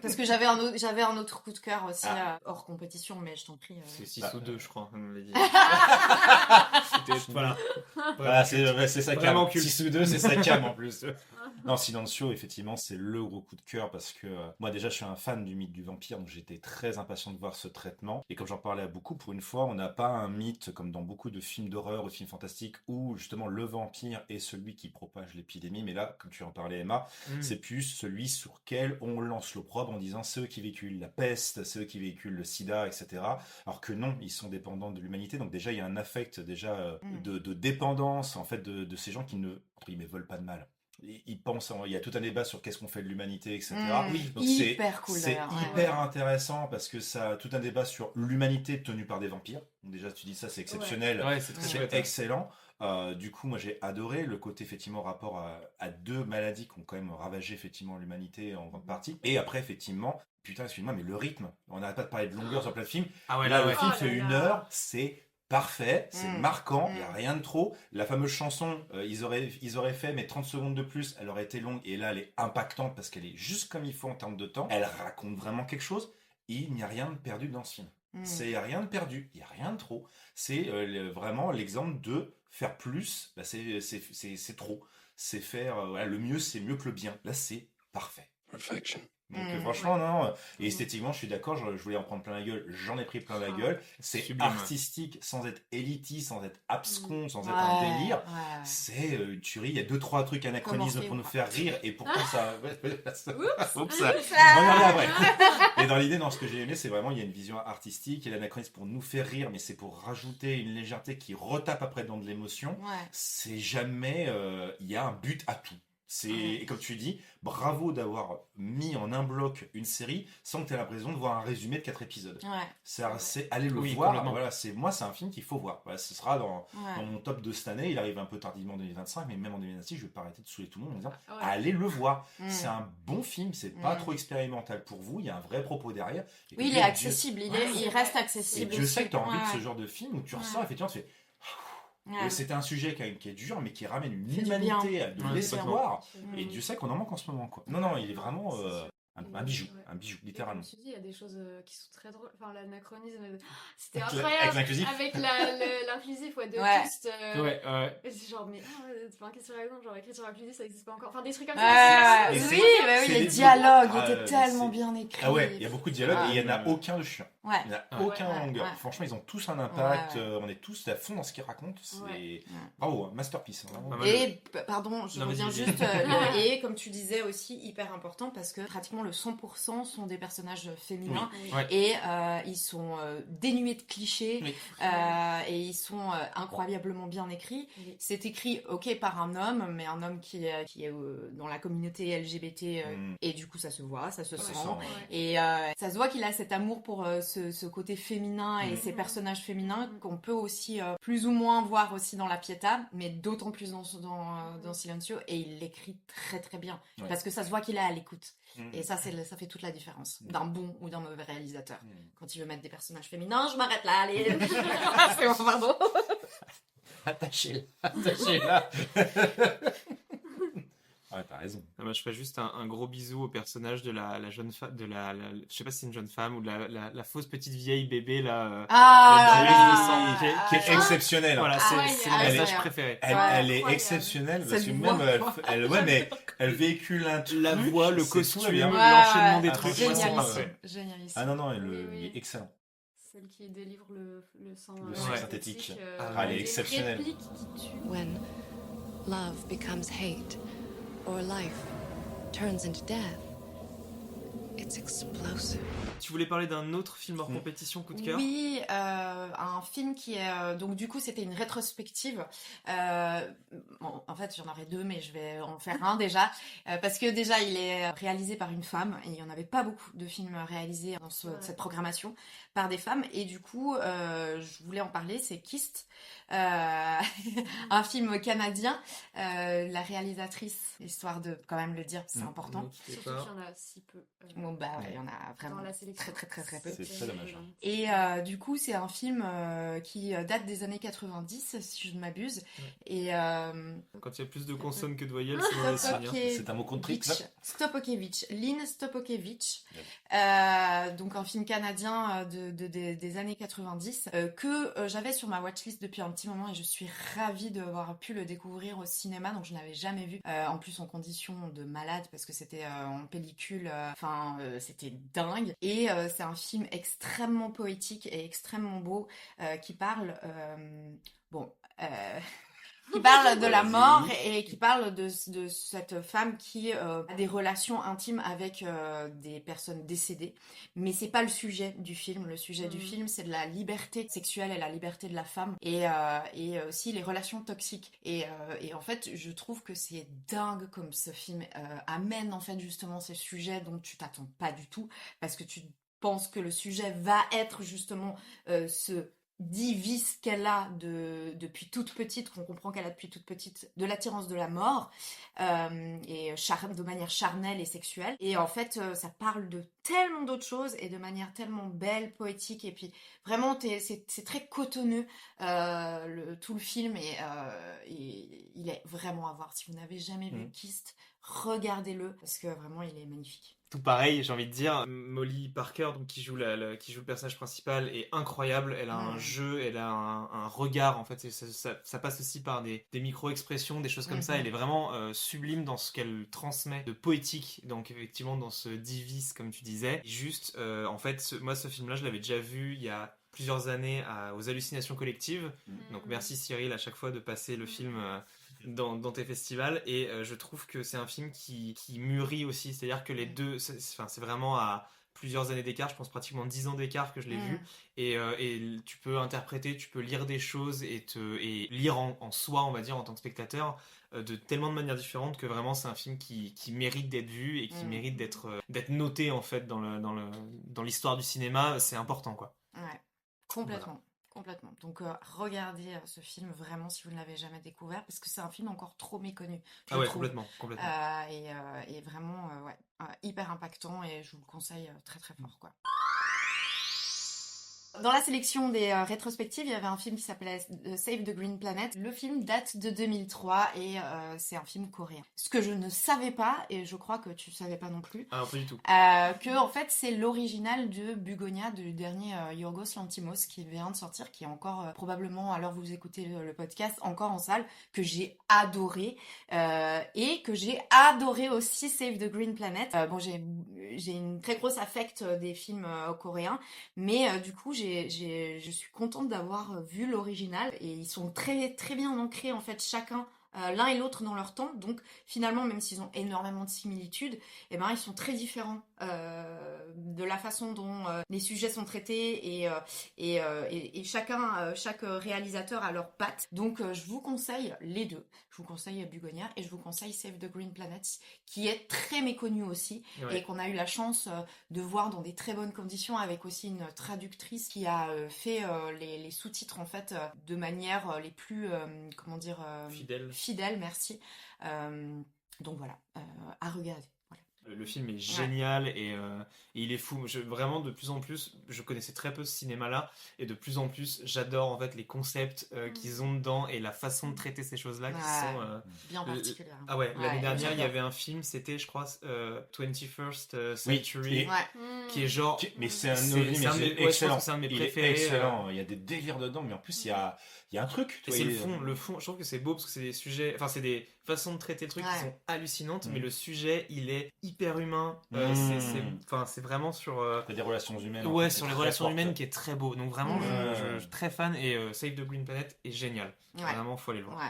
Parce que j'avais un autre coup de cœur aussi, hors compétition, mais je t'en prie. C'est 6 ou 2 je crois, on l'a dit. Voilà, c'est sa cam. 6 ou 2, c'est sa cam en plus. Non, Silencio, effectivement, c'est le gros coup de cœur, parce que moi déjà je suis un fan du mythe du vampire, donc j'étais très impatient de voir ce traitement, et comme j'en parlais à beaucoup, pour une fois on n'a pas un mythe comme dans beaucoup de films d'horreur ou de films fantastiques où justement le vampire est celui qui propage l'épidémie, mais là, comme tu en parlais Emma, c'est plus celui sur lequel on lance l'opprobre en disant c'est eux qui véhiculent la peste, c'est eux qui véhiculent le sida, etc. Alors que non, ils sont dépendants de l'humanité, donc déjà il y a un affect de dépendance en fait de ces gens qui ne, entre guillemets, veulent pas de mal. Ils pensent, il y a tout un débat sur qu'est-ce qu'on fait de l'humanité, etc. Donc hyper cool, c'est hyper intéressant, parce que ça a tout un débat sur l'humanité tenue par des vampires. Donc déjà tu dis ça, c'est exceptionnel, c'est excellent. Du coup moi j'ai adoré le côté effectivement rapport à deux maladies qui ont quand même ravagé effectivement l'humanité en grande partie. Et après effectivement, putain excuse-moi, mais le rythme, on n'arrête pas de parler de longueur sur plein de films. Le film fait 1 heure, c'est parfait, c'est marquant, il n'y a rien de trop. La fameuse chanson, ils auraient fait mais 30 secondes de plus, elle aurait été longue, et là elle est impactante parce qu'elle est juste comme il faut en termes de temps. Elle raconte vraiment quelque chose. Il n'y a rien de perdu dans ce film. C'est rien de perdu, il n'y a rien de trop. C'est vraiment l'exemple de faire plus, c'est trop. C'est faire, le mieux c'est mieux que le bien. Là c'est parfait. Perfection. Donc franchement non, et esthétiquement je suis d'accord, je voulais en prendre plein la gueule, j'en ai pris plein la gueule. C'est artistique sans être élitiste, sans être abscon, sans être un délire. C'est une tuerie, il y a 2-3 trucs anachronismes pour nous faire rire, et pourtant ça oups, ça on y revient après. Et dans l'idée, ce que j'ai aimé, c'est vraiment il y a une vision artistique, il y a l'anachronisme pour nous faire rire, mais c'est pour rajouter une légèreté qui retape après dans de l'émotion. C'est jamais il y a un but à tout. Et comme tu dis, bravo d'avoir mis en un bloc une série sans que tu aies l'impression de voir un résumé de 4 épisodes. C'est aller le voir. Voilà, c'est un film qu'il faut voir. Voilà, ce sera dans mon top de cette année. Il arrive un peu tardivement en 2025, mais même en 2026, je ne vais pas arrêter de saouler tout le monde en disant allez le voir. C'est un bon film, c'est pas trop expérimental pour vous, il y a un vrai propos derrière. Oui, il est accessible, il reste accessible. Et Dieu sait que tu as envie de ce genre de film où tu ressors, effectivement, tu fais. C'était un sujet qui est dur, mais qui ramène une humanité, de l'espoir. Et Dieu sait qu'on en manque en ce moment, quoi. Non, il est vraiment Un bijou, ouais. un bijou, Et littéralement. comme tu dis, il y a des choses qui sont très drôles. Enfin, l'anachronisme, c'était Avec incroyable. l'inclusif. Avec l'inclusif, ouais, de Ouais. Kist. Ouais. Et c'est genre, mais qu'est-ce que tu racontes? Genre, écriture inclusive, ça existe pas encore. Enfin, des trucs comme Ouais, ça. Mais oui, c'est- bah oui, c'est les des- dialogues Ah, étaient mais tellement c'est- bien écrits. Ah ouais, il y a beaucoup de dialogues et il n'y en a Ouais. aucun de chiant. Ouais. Il n'y en a Ouais, aucun en ouais, longueur. ouais. Franchement, ils ont tous un impact. Ouais, ouais. On est tous à fond dans ce qu'ils racontent. C'est Ouais. bravo, hein, masterpiece. Hein, vraiment. Pas mal. Et, pardon, je Non, vas-y, reviens vas-y. juste, le et, comme tu disais aussi, hyper important, parce que pratiquement le 100% sont des personnages féminins, Oui. Ouais. et ils sont dénués de clichés, Oui. et ils sont incroyablement bien écrits. Oui. C'est écrit, ok, par un homme, mais un homme qui est dans la communauté LGBT, et du coup ça se voit, ça se Ça sent. se sent, ouais. Et ça se voit qu'il a cet amour pour ce côté féminin et ces personnages féminins qu'on peut aussi plus ou moins voir aussi dans La Pietà, mais d'autant plus dans Silencio, et il l'écrit très très bien, Ouais. parce que ça se voit qu'il est à l'écoute. Mm. Et ça fait toute la différence Mm. d'un bon ou d'un mauvais réalisateur. Mm. Quand il veut mettre des personnages féminins, je m'arrête là, allez. C'est bon, pardon. Attachez-la. Ouais, t'as raison. Moi, je fais juste un gros bisou au personnage de la jeune femme, je sais pas si c'est une jeune femme ou de la fausse petite vieille bébé là. Ah, le là, de sang, Qui est exceptionnelle. Voilà, Ah ouais, c'est ah le ouais, personnage ouais. préféré. Elle, Ouais, elle est incroyable. exceptionnelle parce Cette que voix. même mais elle véhicule un truc. La voix, le c'est costume, tout bien. l'enchaînement des Ah, trucs, franchement, c'est génialissime, parfait. génialissime. Ah non, Oui, il oui. est excellent. Celle qui délivre le sang Le sang synthétique. Ah, elle est des exceptionnelle. répliques qui tuent. When love becomes hate, or life turns into death, it's explosive. Tu voulais parler d'un autre film hors compétition, coup de cœur? Oui, un film qui est... donc du coup, c'était une rétrospective. Bon, en fait, j'en aurais deux, mais je vais en faire un déjà. Parce que déjà, il est réalisé par une femme. Et il n'y en avait pas beaucoup de films réalisés dans cette programmation par des femmes. Et du coup, je voulais en parler, c'est Kist. Un film canadien. La réalisatrice, histoire de quand même le dire, c'est important. Surtout qu'il y en a si peu. Bon, bah, il y en a vraiment dans la sélection. très peu. C'est très dommage. Et du coup, c'est un film qui date des années 90, si je ne m'abuse. Et Quand il y a plus de consonnes que de voyelles, c'est mauvais signe. C'est un mot contre trick, là. Stopokevich, Lynn Stopokevich. Donc un film canadien des années 90 que j'avais sur ma watchlist depuis un petit moment, et je suis ravie d'avoir pu le découvrir au cinéma. Donc je n'avais jamais vu, en plus en conditions de malade, parce que c'était en pellicule, c'était dingue. Et c'est un film extrêmement poétique et extrêmement beau, qui parle qui parle de la mort et qui parle de cette femme qui a des relations intimes avec des personnes décédées. Mais c'est pas le sujet du film. Le sujet du film, c'est de la liberté sexuelle et la liberté de la femme, et aussi les relations toxiques. Et en fait, je trouve que c'est dingue comme ce film amène en fait justement ces sujets dont tu t'attends pas du tout, parce que tu penses que le sujet va être justement ce dit vice qu'elle a depuis toute petite, qu'on comprend qu'elle a depuis toute petite, de l'attirance de la mort, et de manière charnelle et sexuelle. Et en fait, ça parle de tellement d'autres choses, et de manière tellement belle, poétique, et puis vraiment, c'est très cotonneux, tout le film, et il est vraiment à voir. Si vous n'avez jamais vu Kist, regardez-le, parce que vraiment, il est magnifique. Tout pareil, j'ai envie de dire, Molly Parker, donc qui joue le personnage principal, est incroyable. Elle a un jeu, elle a un regard, en fait, et ça passe aussi par des micro-expressions, des choses comme ça. Elle est vraiment sublime dans ce qu'elle transmet de poétique, donc effectivement dans ce divis, comme tu disais. Juste, en fait, moi ce film-là, je l'avais déjà vu il y a plusieurs années aux Hallucinations collectives. Donc merci Cyril à chaque fois de passer le film dans tes festivals, et je trouve que c'est un film qui mûrit aussi, c'est-à-dire que les deux, c'est vraiment à plusieurs années d'écart, je pense pratiquement 10 ans d'écart que je l'ai vu, et tu peux interpréter, tu peux lire des choses et lire en soi, on va dire, en tant que spectateur, de tellement de manières différentes, que vraiment c'est un film qui mérite d'être vu et qui mérite d'être noté en fait dans l'histoire du cinéma. C'est important, quoi. Ouais, complètement. Complètement. Donc regardez ce film vraiment si vous ne l'avez jamais découvert, parce que c'est un film encore trop méconnu. Ah ouais, complètement. Et vraiment hyper impactant, et je vous le conseille très très fort, quoi. Dans la sélection des rétrospectives, il y avait un film qui s'appelait Save the Green Planet. Le film date de 2003 et c'est un film coréen. Ce que je ne savais pas, et je crois que tu savais pas non plus, Ah, pas du tout. que en fait c'est l'original de Bugonia, du dernier Yorgos Lanthimos qui vient de sortir, qui est encore probablement, alors vous écoutez le podcast, encore en salle, que j'ai adoré et que j'ai adoré aussi Save the Green Planet. Bon, j'ai une très grosse affect des films coréens, mais du coup je suis contente d'avoir vu l'original et ils sont très très bien ancrés en fait chacun l'un et l'autre dans leur temps, donc finalement même s'ils ont énormément de similitudes, eh ben, ils sont très différents de la façon dont les sujets sont traités et chaque réalisateur a leur patte. Donc je vous conseille les deux. Je vous conseille Bugonia et je vous conseille Save the Green Planet, qui est très méconnu aussi, et qu'on a eu la chance de voir dans des très bonnes conditions, avec aussi une traductrice qui a fait les sous-titres en fait de manière les plus fidèle, merci. Donc voilà, à regarder. Voilà. Le film est génial et il est fou. Vraiment, de plus en plus, je connaissais très peu ce cinéma-là et de plus en plus, j'adore en fait les concepts qu'ils ont dedans et la façon de traiter ces choses-là qui sont bien particulières. Ah ouais, l'année dernière, il y avait un film, c'était, je crois, 21st Century, qui est genre. Mais c'est un ovni, mais c'est excellent. C'est un de mes il préférés. Est excellent. Il y a des délires dedans, mais en plus, il y a un truc. Et c'est le fond. Je trouve que c'est beau parce que c'est des sujets, enfin, c'est des façons de traiter le truc qui sont hallucinantes, mais le sujet, il est hyper humain. C'est vraiment sur des relations humaines. Ouais, sur les relations humaines qui est très beau. Donc vraiment, je suis très fan et Save the Green Planet est génial. Vraiment, faut aller le voir.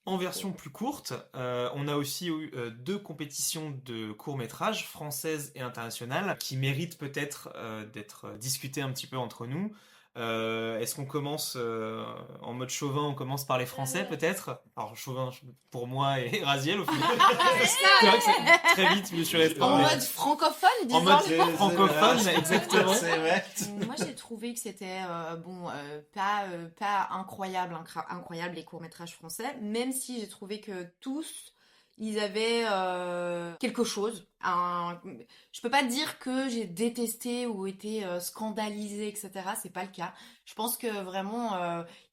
En version plus courte, on a aussi eu 2 compétitions de courts-métrages, françaises et internationales, qui méritent peut-être d'être discutées un petit peu entre nous. Est-ce qu'on commence en mode chauvin, on commence par les Français peut-être? Alors chauvin pour moi et Raziel au final. C'est vrai que c'est très vite je me suis restreint. En mode francophone, disons. En mode francophone, exactement. Moi j'ai trouvé que c'était pas incroyable les courts-métrages français, même si j'ai trouvé que tous ils avaient quelque chose. Je peux pas dire que j'ai détesté ou été scandalisée, etc. C'est pas le cas. Je pense que vraiment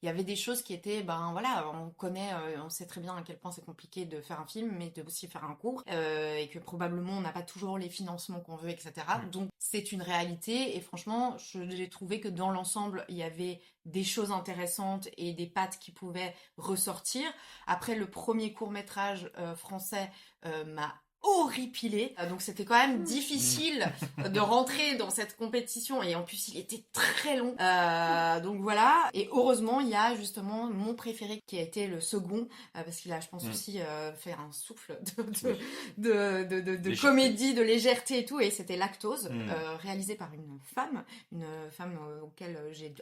il y avait des choses qui étaient, on sait très bien à quel point c'est compliqué de faire un film, mais de aussi faire un court, et que probablement on n'a pas toujours les financements qu'on veut, etc. Donc c'est une réalité, et franchement j'ai trouvé que dans l'ensemble il y avait des choses intéressantes et des pattes qui pouvaient ressortir. Après, le premier court-métrage français m'a horripilé, donc c'était quand même difficile de rentrer dans cette compétition, et en plus il était très long, donc voilà. Et heureusement il y a justement mon préféré qui a été le second, parce qu'il a, je pense, aussi fait un souffle de comédie, de légèreté et tout, et c'était Lactose, réalisé par une femme auquel j'ai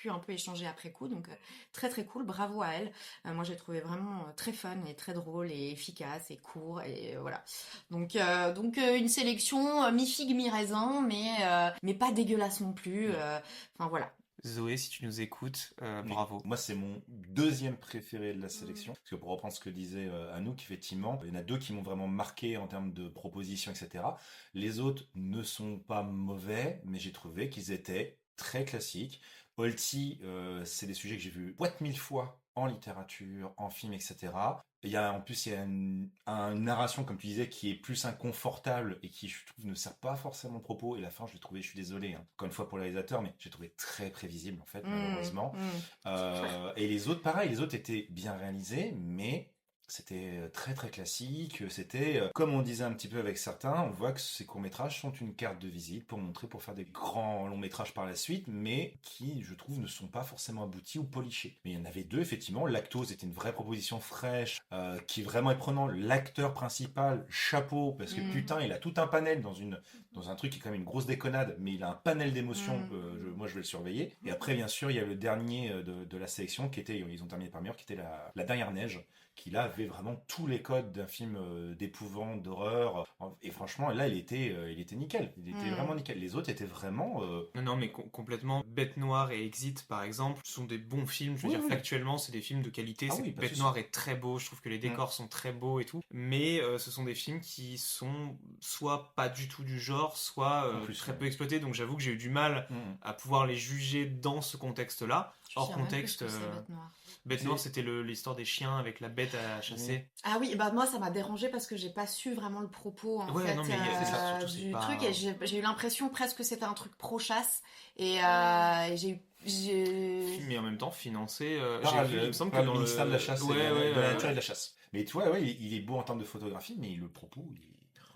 un peu échanger après coup, donc très très cool, bravo à elle. Moi j'ai trouvé vraiment très fun et très drôle et efficace et court, et voilà. Donc une sélection mi-figue mi-raisin, mais pas dégueulasse non plus. Enfin voilà. Zoé, si tu nous écoutes, bravo. Moi, c'est mon deuxième préféré de la sélection. Parce que pour reprendre ce que disait Anouk, effectivement, il y en a 2 qui m'ont vraiment marqué en termes de propositions, etc. Les autres ne sont pas mauvais, mais j'ai trouvé qu'ils étaient très classiques. Holty, c'est des sujets que j'ai vus boîte 1000 fois en littérature, en film, etc. En plus, il y a une narration, comme tu disais, qui est plus inconfortable et qui, je trouve, ne sert pas forcément de propos. Et la fin, je l'ai trouvé, je suis désolé, encore une fois pour le réalisateur, mais j'ai trouvé très prévisible, en fait, malheureusement. Et les autres, pareil, les autres étaient bien réalisés, mais c'était très très classique. C'était, comme on disait un petit peu avec certains, on voit que ces courts-métrages sont une carte de visite pour faire des grands longs-métrages par la suite, mais qui, je trouve, ne sont pas forcément aboutis ou polichés. Mais il y en avait 2, effectivement. Lactose était une vraie proposition fraîche, qui vraiment est prenant. L'acteur principal, chapeau, parce que putain, il a tout un panel dans un truc qui est quand même une grosse déconnade, mais il a un panel d'émotions, moi je vais le surveiller. Et après, bien sûr, il y a le dernier de la sélection, qui était, ils ont terminé par meilleur, qui était la dernière neige, qui là avait vraiment tous les codes d'un film d'épouvante, d'horreur. Et franchement, là, il était nickel. Il était vraiment nickel. Les autres étaient vraiment... Non, mais complètement. Bête Noire et Exit, par exemple, sont des bons films. Je veux dire, factuellement, c'est des films de qualité. Bête Noire est très beau. Je trouve que les décors sont très beaux et tout. Mais ce sont des films qui sont soit pas du tout du genre, soit très peu exploités. Donc j'avoue que j'ai eu du mal à pouvoir les juger dans ce contexte-là. Hors contexte... Bête Noire, c'était l'histoire des chiens avec la bête à chasser. Ah oui, bah moi ça m'a dérangé parce que j'ai pas su vraiment le propos en fait non, mais c'est ça, surtout, du pas... truc, et j'ai eu l'impression presque que c'était un truc pro-chasse, et mais en même temps financé. Il me semble que dans le ministère de la chasse, de la nature et de la chasse. Mais tu vois, il est beau en termes de photographie, mais le propos,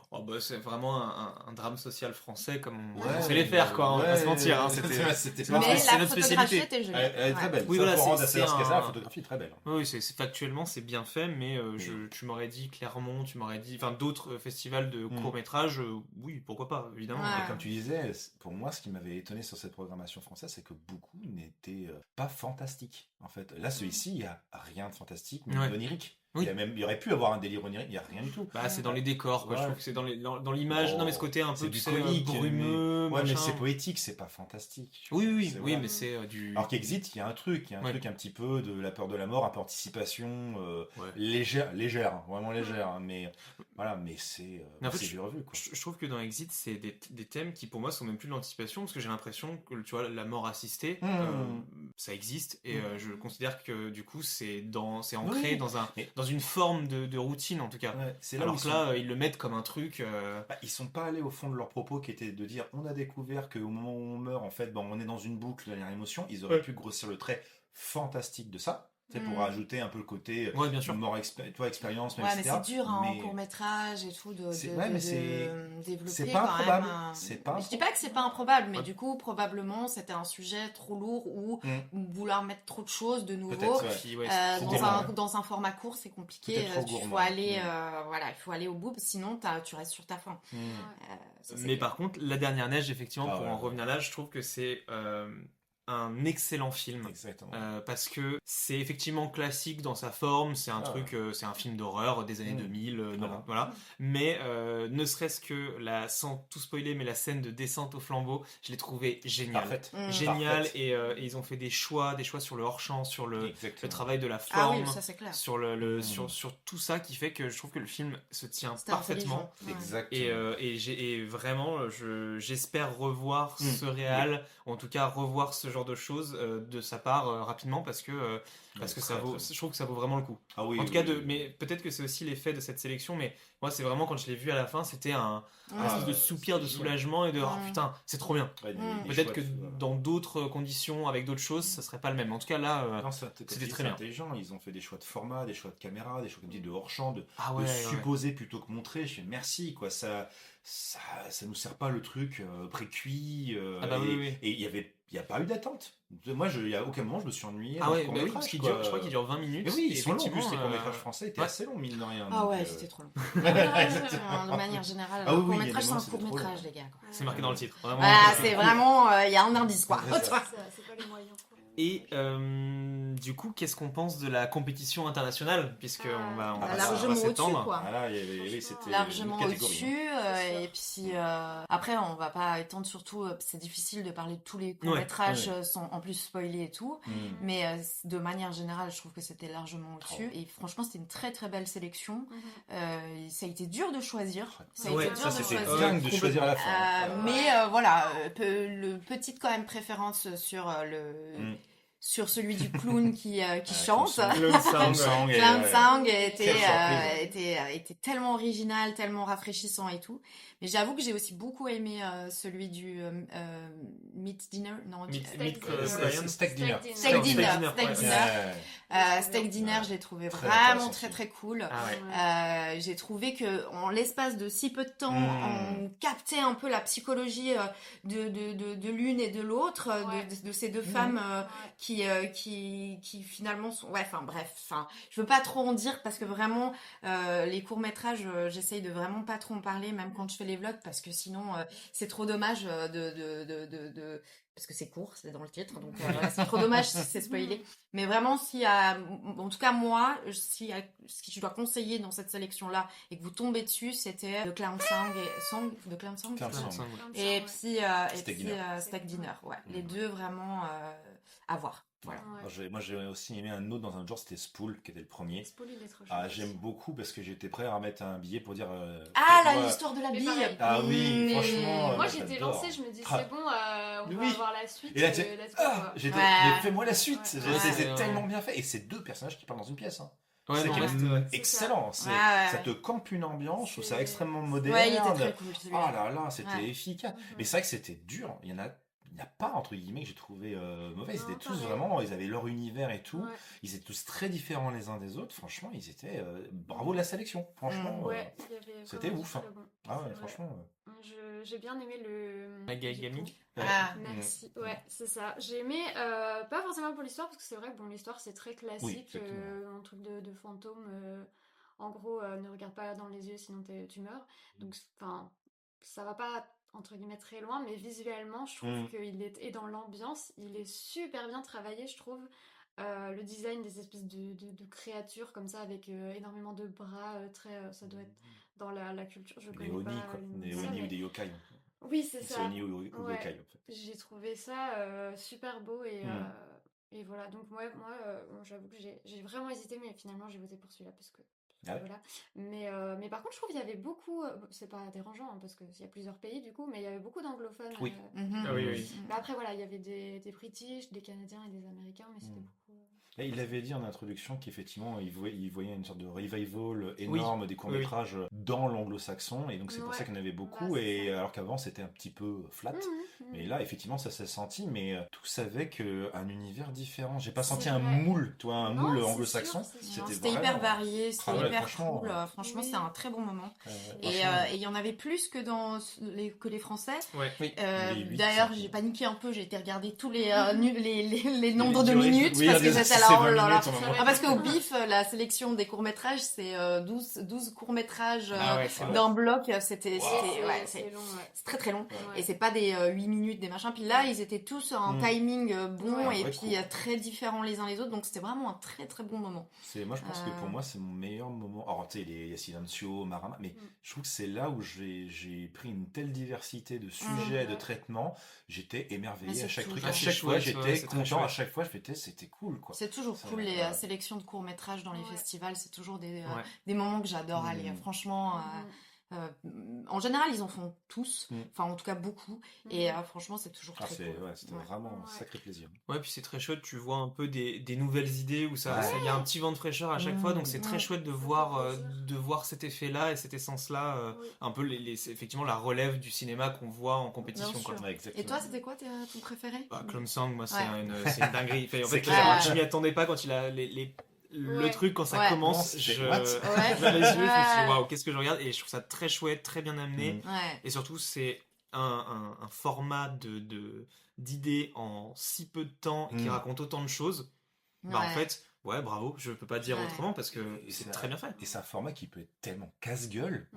Oh bah c'est vraiment un drame social français comme on sait les faire, quoi, on va pas se mentir. Hein, c'était notre spécialité. Était jolie. Elle est très belle. Oui, voilà, la photographie est très belle. Oui, factuellement c'est bien fait, mais tu m'aurais dit Clermont, d'autres festivals de courts-métrages, oui, pourquoi pas, évidemment. Et comme tu disais, pour moi, ce qui m'avait étonné sur cette programmation française, c'est que beaucoup n'étaient pas fantastiques. En fait, là, celui-ci, il n'y a rien de fantastique, mais onirique. Oui. Il y aurait pu avoir un délire onirique, il n'y a rien du tout. Bah, c'est dans les décors, quoi. Je trouve que c'est dans l'image. Non, mais ce côté un peu brumeux. Mais c'est poétique, c'est pas fantastique. Oui, mais c'est du. Alors qu'Exit, il y a un truc un petit peu de la peur de la mort, un peu anticipation légère, vraiment légère. Hein, mais voilà, mais c'est du revu, quoi. Je trouve que dans Exit, c'est des thèmes qui pour moi sont même plus de l'anticipation, parce que j'ai l'impression que tu vois, la mort assistée, ça existe, et je considère que du coup, c'est ancré dans une forme de routine, en tout cas. C'est là alors que là, ils le mettent comme un truc... ils sont pas allés au fond de leur propos, qui était de dire, on a découvert qu'au moment où on meurt, en fait, on est dans une boucle de la dernière émotion. Ils auraient pu grossir le trait fantastique de ça, pour rajouter un peu le côté bien sûr. mort, expérience, mais c'est dur en court-métrage et tout de développer. C'est pas improbable. Je dis pas que c'est pas improbable, mais du coup, probablement, c'était un sujet trop lourd ou vouloir mettre trop de choses de nouveau. Dans un format court, c'est compliqué. Il faut aller au bout, sinon tu restes sur ta faim. Mais par contre, La Dernière Neige, effectivement, pour en revenir là, je trouve que c'est... un excellent film. Exactement. Parce que c'est effectivement classique dans sa forme, c'est un truc, c'est un film d'horreur des années 2000, voilà. Mais ne serait-ce que sans tout spoiler, mais la scène de descente au flambeau, je l'ai trouvé génial. Génial. Parfaite. Et ils ont fait des choix sur le hors-champ, sur le travail de la forme, ça, c'est clair. sur tout ça qui fait que je trouve que le film se tient parfaitement. Exactement. Et vraiment, j'espère revoir ce réal, ou en tout cas revoir ce genre de choses de sa part rapidement, parce que je trouve que ça vaut vraiment le coup. En tout cas, mais peut-être que c'est aussi l'effet de cette sélection, mais moi c'est vraiment, quand je l'ai vu à la fin, c'était un espèce de soupir de soulagement et de putain, c'est trop bien. Peut-être que dans d'autres conditions, avec d'autres choses, ça serait pas le même. En tout cas là, c'était très bien. Intelligent. Ils ont fait des choix de format, des choix de caméra, des choix comme dit de hors champ, de supposer plutôt que montrer. Je fais merci, quoi. Ça nous sert pas le truc pré-cuit. Et il n'y a pas eu d'attente. Moi, il n'y a aucun moment je me suis ennuyé. Parce qu'il dure, je crois qu'il dure 20 minutes. Mais oui, ils sont longs. En plus, les courts-métrages français étaient assez longs, mine de rien. C'était trop long. De manière générale, un court-métrage, c'est un court-métrage, les gars. C'est marqué dans le titre. C'est vraiment, il y a un indice, quoi. C'est pas les moyens. Et du coup, qu'est-ce qu'on pense de la compétition internationale, puisque on va largement au-dessus, quoi. C'était largement au-dessus. Et puis après, on va pas étendre, surtout, c'est difficile de parler de tous les courts-métrages sans en plus spoiler et tout. Mais de manière générale, je trouve que c'était largement au-dessus. Et franchement, c'était une très très belle sélection. Ça a été dur de choisir. C'était dingue de choisir à la fin. Mais voilà, petite quand même préférence sur celui du clown qui chante. Clown Song était tellement original, tellement rafraîchissant et tout. Mais j'avoue que j'ai aussi beaucoup aimé celui du Meat Dinner. Steak Dinner. Steak Dinner, je l'ai trouvé vraiment très très cool. J'ai trouvé que en l'espace de si peu de temps, on captait un peu la psychologie de l'une et de l'autre, de ces deux femmes qui finalement sont... Ouais, enfin bref, je veux pas trop en dire parce que vraiment, les courts-métrages, j'essaye de vraiment pas trop en parler, même quand je fais les vlogs, parce que sinon, c'est trop dommage de... Parce que c'est court, c'est dans le titre, donc voilà, c'est trop dommage si c'est spoilé. Mais vraiment, en tout cas moi, si je dois conseiller dans cette sélection-là et que vous tombez dessus, c'était The Clown Song et puis Steak Dinner. Ouais, les deux vraiment à voir. Voilà. Ouais. Moi j'ai aussi aimé un autre dans un autre genre, c'était Spool qui était le premier. Spool, il est trop chouette. J'aime beaucoup parce que j'étais prêt à remettre un billet pour dire l'histoire de la bille. Ah oui, franchement. Moi j'étais lancée, je me dis c'est bon, on va avoir la suite. Et là mais fais-moi la suite. C'est tellement bien fait et c'est deux personnages qui parlent dans une pièce. Ouais, c'est excellent. Ça te campe une ambiance, je trouve ça extrêmement moderne. Ouais, il était très cool. Oh là là, c'était efficace. Mais c'est vrai que c'était dur. Il n'y a pas, entre guillemets, que j'ai trouvé mauvais. Ils étaient tous vraiment, ils avaient leur univers et tout. Ils étaient tous très différents les uns des autres. Franchement, ils étaient... bravo de la sélection. Franchement, c'était ouf. Franchement... J'ai bien aimé le... Magagami. Merci. Ouais, c'est ça. J'ai aimé, pas forcément pour l'histoire, parce que c'est vrai que l'histoire, c'est très classique. Un truc de fantôme. En gros, ne regarde pas dans les yeux, sinon tu meurs. Donc, ça va pas... entre guillemets très loin, mais visuellement je trouve qu'il est, et dans l'ambiance il est super bien travaillé, je trouve. Le design des espèces de créatures comme ça avec énormément de bras, ça doit être dans la culture, je connais pas des Oni ou des yokai. Oui, c'est ça. C'est Oni ou yokai en fait. J'ai trouvé ça super beau et voilà, donc moi j'avoue que j'ai vraiment hésité, mais finalement j'ai voté pour celui-là parce que voilà. Mais par contre je trouve qu'il y avait beaucoup, c'est pas dérangeant parce qu'il y a plusieurs pays du coup, mais il y avait beaucoup d'anglophones. Oui. Mais après voilà, il y avait des British, des Canadiens et des Américains, mais c'était beaucoup... Et il avait dit en introduction qu'effectivement il voyait une sorte de revival énorme des courts-métrages dans l'anglo-saxon, et donc c'est pour ça qu'il y en avait beaucoup, et alors qu'avant c'était un petit peu flat. Mais là effectivement ça s'est senti, mais tous avec un univers différent. J'ai pas senti un moule, moule anglo-saxon. C'était hyper varié, c'était hyper cool. Franchement c'était un très bon moment. Et il y en avait plus que les Français. D'ailleurs j'ai paniqué un peu, j'ai été regarder tous les nombres de minutes parce que j'étais là. Oh là là. Parce qu'au BIF, la sélection des courts-métrages, c'est 12 courts-métrages d'un bloc. C'est très très long. Et c'est pas des 8 minutes, des machins. Puis là, ils étaient tous en timing bon et puis très différents les uns les autres. Donc c'était vraiment un très très bon moment. Moi, je pense que pour moi, c'est mon meilleur moment. Alors, tu sais, il y a Silencio, Marama, mais je trouve que c'est là où j'ai pris une telle diversité de sujets, de traitements. J'étais émerveillé à chaque truc. À chaque fois, j'étais content. À chaque fois, c'était cool, quoi. C'est toujours cool les sélections de courts-métrages dans les festivals, c'est toujours des moments que j'adore aller. Franchement, en général, ils en font tous, enfin en tout cas beaucoup, et franchement, c'est toujours très cool. C'était vraiment un sacré plaisir. Ouais, puis c'est très chouette, tu vois un peu des nouvelles idées où il y a un petit vent de fraîcheur à chaque fois, donc c'est très chouette de voir cet effet-là et cette essence-là, un peu c'est effectivement la relève du cinéma qu'on voit en compétition. Quoi. Et toi, c'était quoi ton préféré? Clown Song, moi, c'est une dinguerie. En fait, je m'y attendais pas quand il a le truc quand ça commence, je les yeux, je me suis waouh, qu'est-ce que je regarde, et je trouve ça très chouette, très bien amené, et surtout c'est un format d'idées en si peu de temps qui raconte autant de choses. En fait, bravo, je peux pas dire autrement parce que c'est très bien fait. Et c'est un format qui peut être tellement casse-gueule.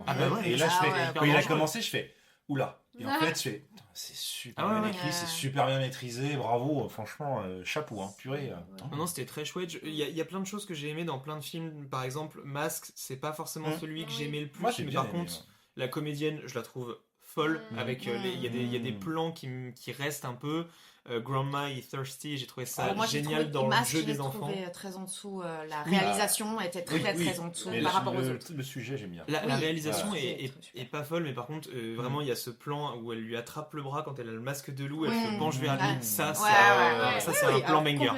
Et là, quand il a commencé, je fais oula. Et en fait, c'est super bien écrit, c'est super bien maîtrisé, bravo, franchement, chapeau, purée. Non, c'était très chouette. Il y a plein de choses que j'ai aimées dans plein de films. Par exemple, Mask, c'est pas forcément celui que j'aimais le plus, mais par contre, la comédienne, je la trouve folle, avec il y a des plans qui restent un peu. Grandma is Thirsty, j'ai trouvé ça génial dans le jeu des enfants. J'ai trouvé très en dessous, la réalisation était très en dessous par rapport aux autres. Le sujet, j'aime bien. La réalisation est pas folle, mais par contre, vraiment, il y a ce plan où elle lui attrape le bras quand elle a le masque de loup, elle se penche vers lui. Ça, c'est un plan banger.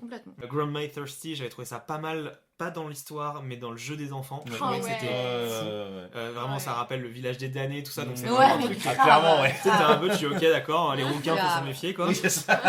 Complètement. Grandma is Thirsty, j'avais trouvé ça pas mal. Pas dans l'histoire, mais dans le jeu des enfants. Je trouvais que c'était fou. Vraiment, ça rappelle le village des damnés, tout ça. Donc c'est vraiment un truc clairement, C'était un peu, tu es ok, d'accord, les rouquins, faut s'en méfier, quoi. Oui, c'est ça.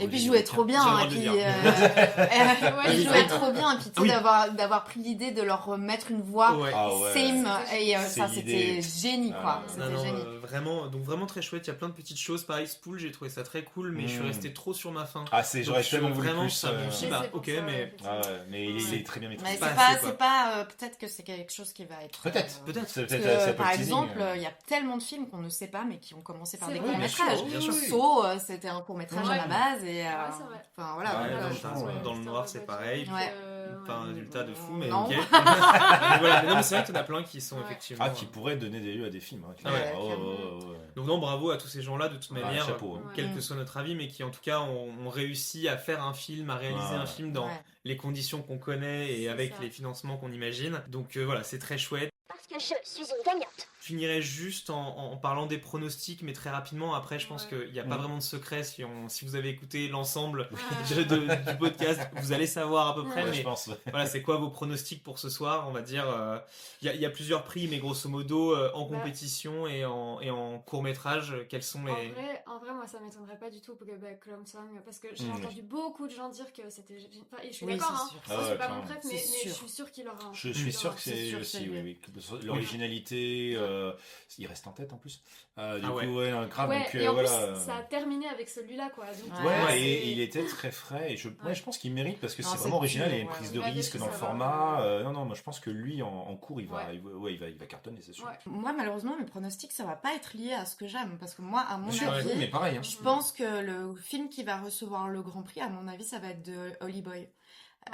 Et puis, il jouait trop bien. J'ai le droit Et de puis, le dire. il jouait trop bien. Et puis, tu sais, Oui. d'avoir pris l'idée de leur remettre une voix Ouais. Ah ouais. same. Et C'est ça, l'idée. c'était génie, Ah quoi. ouais. C'était Non, non, génie. vraiment très chouette. Il y a plein de petites choses. Pareil, Spool, j'ai trouvé ça très cool, mais je suis resté trop sur ma faim. Ah, c'est, j'aurais Donc, tellement voulu vraiment, plus. ça me dit, Mais bah, c'est pour ok, ça, mais. effectivement. Ah ouais, mais il est très bien Mais maîtrisé. c'est Pas assez, pas, quoi. peut-être que c'est quelque chose qui va être. Peut-être. Peut-être. Parce que, par exemple, il y a tellement de films qu'on ne sait pas, mais qui ont commencé par C'est des vrai, bien courts-métrages. sûr, bien sûr. Saut, c'était un court-métrage Ouais. à la base. Et, c'est vrai. enfin, voilà. Ouais, donc, non, Putain, ouais. Dans le noir, c'est pareil. Ouais. Pas un résultat de fou, mais Non. ok. Mais voilà, mais non, mais c'est vrai qu'il y en a plein qui sont Ouais. effectivement. Ah, qui pourrait donner des lieux à des films. Hein. Ah ouais, Ah, clairement. ouais. Donc non, bravo à tous ces gens-là de toute Ouais, manière, chapeau, hein. quel que soit notre avis, mais qui en tout cas ont réussi à faire un film, à réaliser Ouais. un film dans Ouais. les conditions qu'on connaît et C'est avec ça. les financements qu'on imagine. Donc voilà, c'est très chouette. Parce que je suis une gagnante. Je finirai juste en parlant des pronostics, mais très rapidement. Après, je pense Ouais. qu'il n'y a pas vraiment de secret. Si vous avez écouté l'ensemble Ouais. du podcast, vous allez savoir à peu près. Ouais, mais je pense. Ouais. voilà, c'est quoi vos pronostics pour ce soir? On va dire, il y a plusieurs prix, mais grosso modo, en Bah. compétition et en court-métrage, quels sont les... En vrai, moi, ça m'étonnerait pas du tout pour que Clone Song, parce que j'ai Mm. entendu beaucoup de gens dire que c'était. Enfin, et je suis Oui, d'accord, c'est hein. sûr. Ah ouais, C'est pas mon clairement. préf, C'est mais je sûr. suis sûre qu'il aura un. Je suis sûr que c'est c'est sûr, aussi, c'est lui. oui. L'originalité, il reste en tête en plus. Du Ah coup, ouais. ouais, grave. Ouais, donc, et en voilà. plus, ça a terminé avec celui-là, quoi. Donc, Ouais, Ouais, et c'est- il était très frais. Et je pense qu'il mérite parce que Non, c'est c'est vraiment original. dur, Il y a une ouais. prise de Ouais, risque ça dans le va. format. Non, moi je pense que lui, en cours, il va, Ouais. il va cartonner, c'est sûr. Ouais. Moi, malheureusement, mes pronostics, ça va pas être lié à ce que j'aime. Parce que moi, à mon Bien sûr, avis, oui, mais pareil. Hein. je pense que le film qui va recevoir le Grand Prix, à mon avis, ça va être de Holly Boy. Ouais.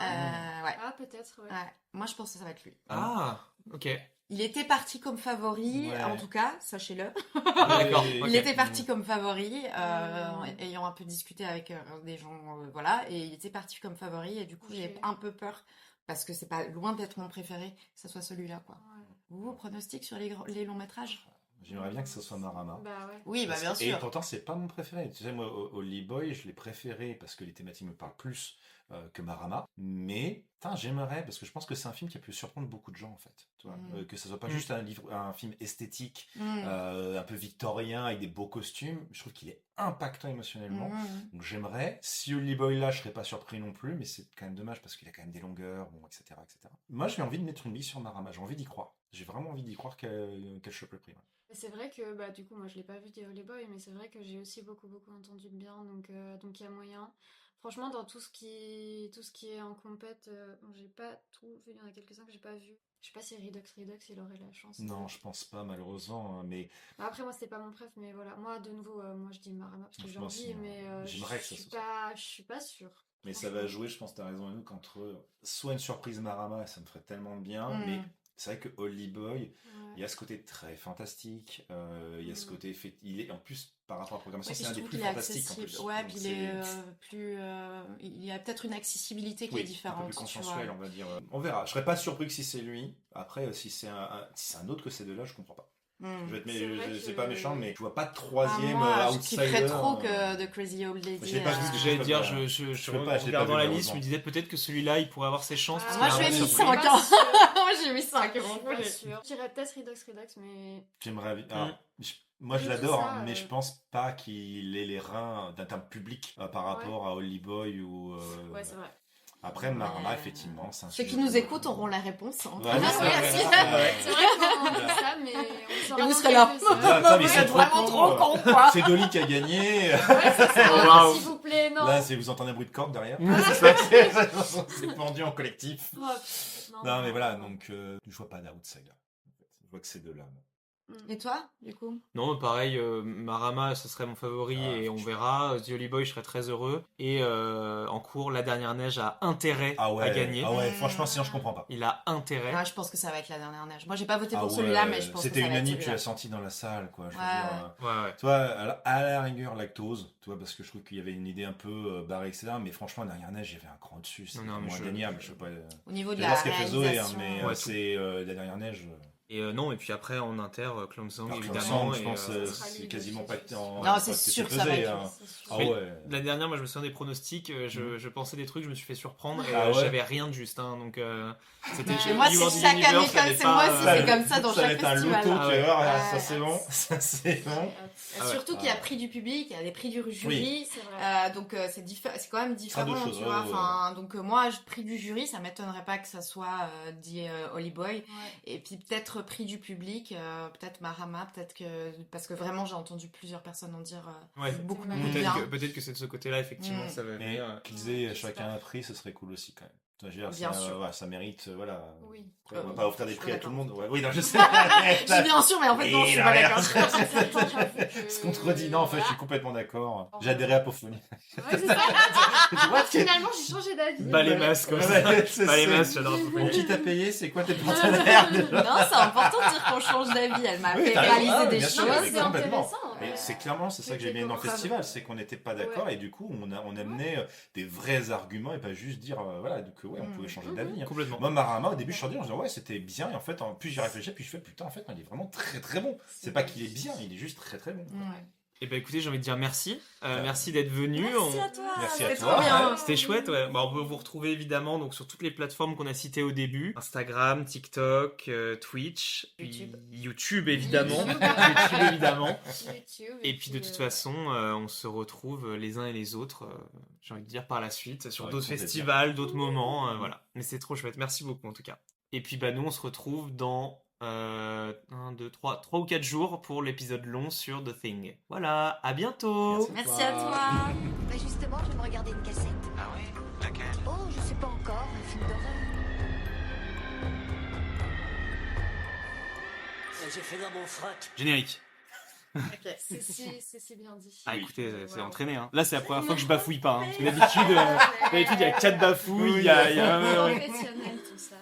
Ah, peut-être, ouais. Ouais. Moi, je pense que ça va être lui. Ah, ok. Il était parti comme favori, Ouais. en tout cas, sachez-le. D'accord. Ouais, ok. Il était parti comme favori, Mm. ayant un peu discuté avec des gens, voilà, et il était parti comme favori, et du coup, j'ai Ok. un peu peur, parce que c'est pas loin d'être mon préféré, que ce soit celui-là, quoi. Ouais. Vous, pronostic sur les longs métrages? J'aimerais bien que ce soit Marama. Bah ouais. Oui, bah Parce bien que- Et sûr. pourtant, c'est pas mon préféré. Tu sais, moi, Holly Boy, je l'ai préféré parce que les thématiques me parlent plus que Marama. Mais, putain, j'aimerais, parce que je pense que c'est un film qui a pu surprendre beaucoup de gens, en fait. Tu vois, que ce soit pas juste un film esthétique, Mm. un peu victorien, avec des beaux costumes. Je trouve qu'il est impactant émotionnellement. Mm. Donc j'aimerais, si Holly Boy là, je serais pas surpris non plus, mais c'est quand même dommage parce qu'il a quand même des longueurs, bon, etc., etc. Moi, j'ai envie de mettre une bille sur Marama. J'ai envie d'y croire. J'ai vraiment envie d'y croire qu'elle chope le prix. Ouais. Et c'est vrai que, bah, du coup, moi, je l'ai pas vu des Holy Boy, mais c'est vrai que j'ai aussi beaucoup entendu de bien, donc il y a moyen. Franchement, dans tout ce qui est en compète, bon, j'ai pas tout vu, il y en a quelques-uns que j'ai pas vu. Je sais pas si Redux, il aurait la chance. Non, je pense pas, malheureusement, mais Bah, après, moi, c'était pas mon préf, mais voilà. Moi, de nouveau, moi, je dis Marama parce que j'ai Moi envie, aussi, mais j'aimerais que ça je suis soit pas, je suis pas sûre. Mais ça va jouer, je pense, t'as raison, Anouk, entre soit une surprise Marama, ça me ferait tellement de bien, Mm. mais c'est vrai que Holly Boy, Ouais. il y a ce côté très fantastique, il y a ce Mm. côté il est en plus par rapport à la programmation, Ouais, puis c'est je un des trouve plus qu'il est fantastiques en plus. accessible. Ouais, Donc puis il est plus. Il y a peut-être une accessibilité qui oui, est différente. un peu plus tu vois. consensuel, on va dire. On verra. Je serais pas surpris que si c'est lui. Après, si c'est un autre que ces deux-là, je comprends pas. Mm. Je vais être, C'est vrai c'est que- pas méchant, mais je vois pas de Ah, troisième moi, je outsider. kifferais trop que de Crazy Old Lady. J'ai pas vu C'est ce que je j'allais peux dire, pas. je Je peux pas, je l'ai pas regardant vu, la liste, je malheureusement. me disais peut-être que celui-là, il pourrait avoir ses chances. parce moi, qu'il je a lui ai vraiment mis surpris. 5 Pas ans. sûre. Moi, j'ai mis 5 Je suis pas ans. sûre. Je dirais peut-être Redux, mais J'aimerais. Alors, moi, je Oui, l'adore, c'est ça, hein, mais je pense pas qu'il ait les reins d'un terme public par rapport à Holly Boy ou. ouais, c'est vrai. Après, Marama, effectivement, c'est un Ceux sujet qui nous de- écoutent auront la réponse. Hein. Ouais, c'est vrai, Merci. c'est vrai. C'est vrai qu'on dit ça, mais on saura Et vous dans serez là. quelques heures. Attends, mais Vous c'est êtes vraiment trop con, con, quoi. C'est Dolly qui a gagné. Ouais, c'est ça. Waouh. S'il vous plaît, non. Là, vous entendez un bruit de corde derrière. C'est pendu en collectif. Oh, pff, Non, mais voilà, donc je vois pas d'outsider. Je vois que ces deux-là. Et toi, du coup? Non, pareil, Marama, ce serait mon favori et on verra. The Holly Boy, je serais très heureux. Et en cours, La Dernière Neige a intérêt Ah ouais, à gagner. ah ouais, franchement, sinon je comprends pas. Il a intérêt. Ah, je pense que ça va être La Dernière Neige. Moi, j'ai pas voté Ah pour ouais, celui-là, mais je pense que c'était ça va être unanime, tu celui-là. l'as senti dans la salle, quoi. Je veux Ouais, dire, Ouais. tu vois, à la rigueur, Lactose, tu vois, parce que je trouve qu'il y avait une idée un peu barrée, etc. Mais franchement, La Dernière Neige, il y avait un cran dessus, c'est Non, mais moins gagnable. Je sais pas. Au niveau de J'adore la ce qu'a fait Zoé, hein, réalisation. mais Ouais, c'est La Dernière Neige. Non, et puis après en inter, Clone Song Alors, évidemment. je pense et, c'est quasiment pas que Non, c'est sûr que ça va être. Ah Mais ouais. la dernière, moi je me souviens des pronostics, je pensais des trucs, je me suis fait surprendre et Ah ouais. j'avais rien de juste, hein, donc c'était Et moi, c'est chaque année comme c'est moi aussi, c'est comme ça dans Ça va chaque être un festival. loto, tu vois, Ouais. ça c'est bon, ça c'est bon. Surtout qu'il y a prix du public, il y a des prix du jury, Oui. C'est vrai. donc c'est quand même différent, d'autres tu choses, vois. ouais. Enfin, donc moi, prix du jury, ça m'étonnerait pas que ça soit dit Holly Boy. Ouais. Et puis peut-être prix du public, peut-être Marama, peut-être que parce que vraiment j'ai entendu plusieurs personnes en dire beaucoup Ouais. bien. peut-être que c'est de ce côté-là effectivement que ça va Mais venir. qu'ils aient chacun un prix, ce serait cool aussi quand même. Je veux dire, Bien sûr. ça mérite, voilà. Oui. Après, on va pas offrir des je suis prix à tout le d'accord. monde. Ouais, oui, non, je sais. Je dis bien sûr, mais en fait non, je suis pas d'accord. Ce qu'on te redit, non, en fait, je suis complètement d'accord. J'ai adhéré à Apophonie. Ouais, c'est ça. Finalement, j'ai changé d'avis. Bah les masques, quoi. Ouais, Bah les masques, j'adore. Bon, qui t'a payé? C'est quoi tes partenaires déjà? Non, c'est important de dire qu'on change d'avis. Elle m'a Oui, fait t'as raison. réaliser Ah, des bien sûr, choses. mais C'est complètement. intéressant. Mais c'est clairement, c'est ça que j'ai bien aimé dans le festival, c'est qu'on n'était pas d'accord Ouais. et du coup on amenait des vrais arguments et pas juste dire voilà, donc ouais, on pouvait changer d'avis. Complètement. Moi Marama au début je suis en disant ouais c'était bien et en fait plus j'y réfléchis puis je fais putain en fait non, il est vraiment très très bon. C'est pas qu'il est bien, il est juste très très bon. Ouais. Et bah écoutez, j'ai envie de dire merci. Merci d'être venu. Merci à toi. Merci à c'était toi. trop bien. C'était chouette, ouais. Bah, on peut vous retrouver évidemment donc sur toutes les plateformes qu'on a citées au début. Instagram, TikTok, Twitch, puis YouTube évidemment. YouTube évidemment. YouTube, Et puis de toute façon, on se retrouve les uns et les autres, j'ai envie de dire par la suite, sur Ouais, d'autres complètement. festivals, d'autres moments, voilà. Mais c'est trop chouette, merci beaucoup en tout cas. Et puis bah nous on se retrouve dans 3 ou 4 jours pour l'épisode long sur The Thing. Voilà, à bientôt. Merci à toi. Bah justement, je vais me regarder une cassette. Ah oui? Laquelle? Oh, je sais pas encore, un film d'horreur. J'ai fait dans mon froc. Générique. C'est bien dit. Ah écoutez, c'est Wow. entraîné. Hein. Là c'est la première fois que je bafouille pas. Hein. Parce que d'habitude il y a 4 bafouilles, il y a... Professionnel tout ça.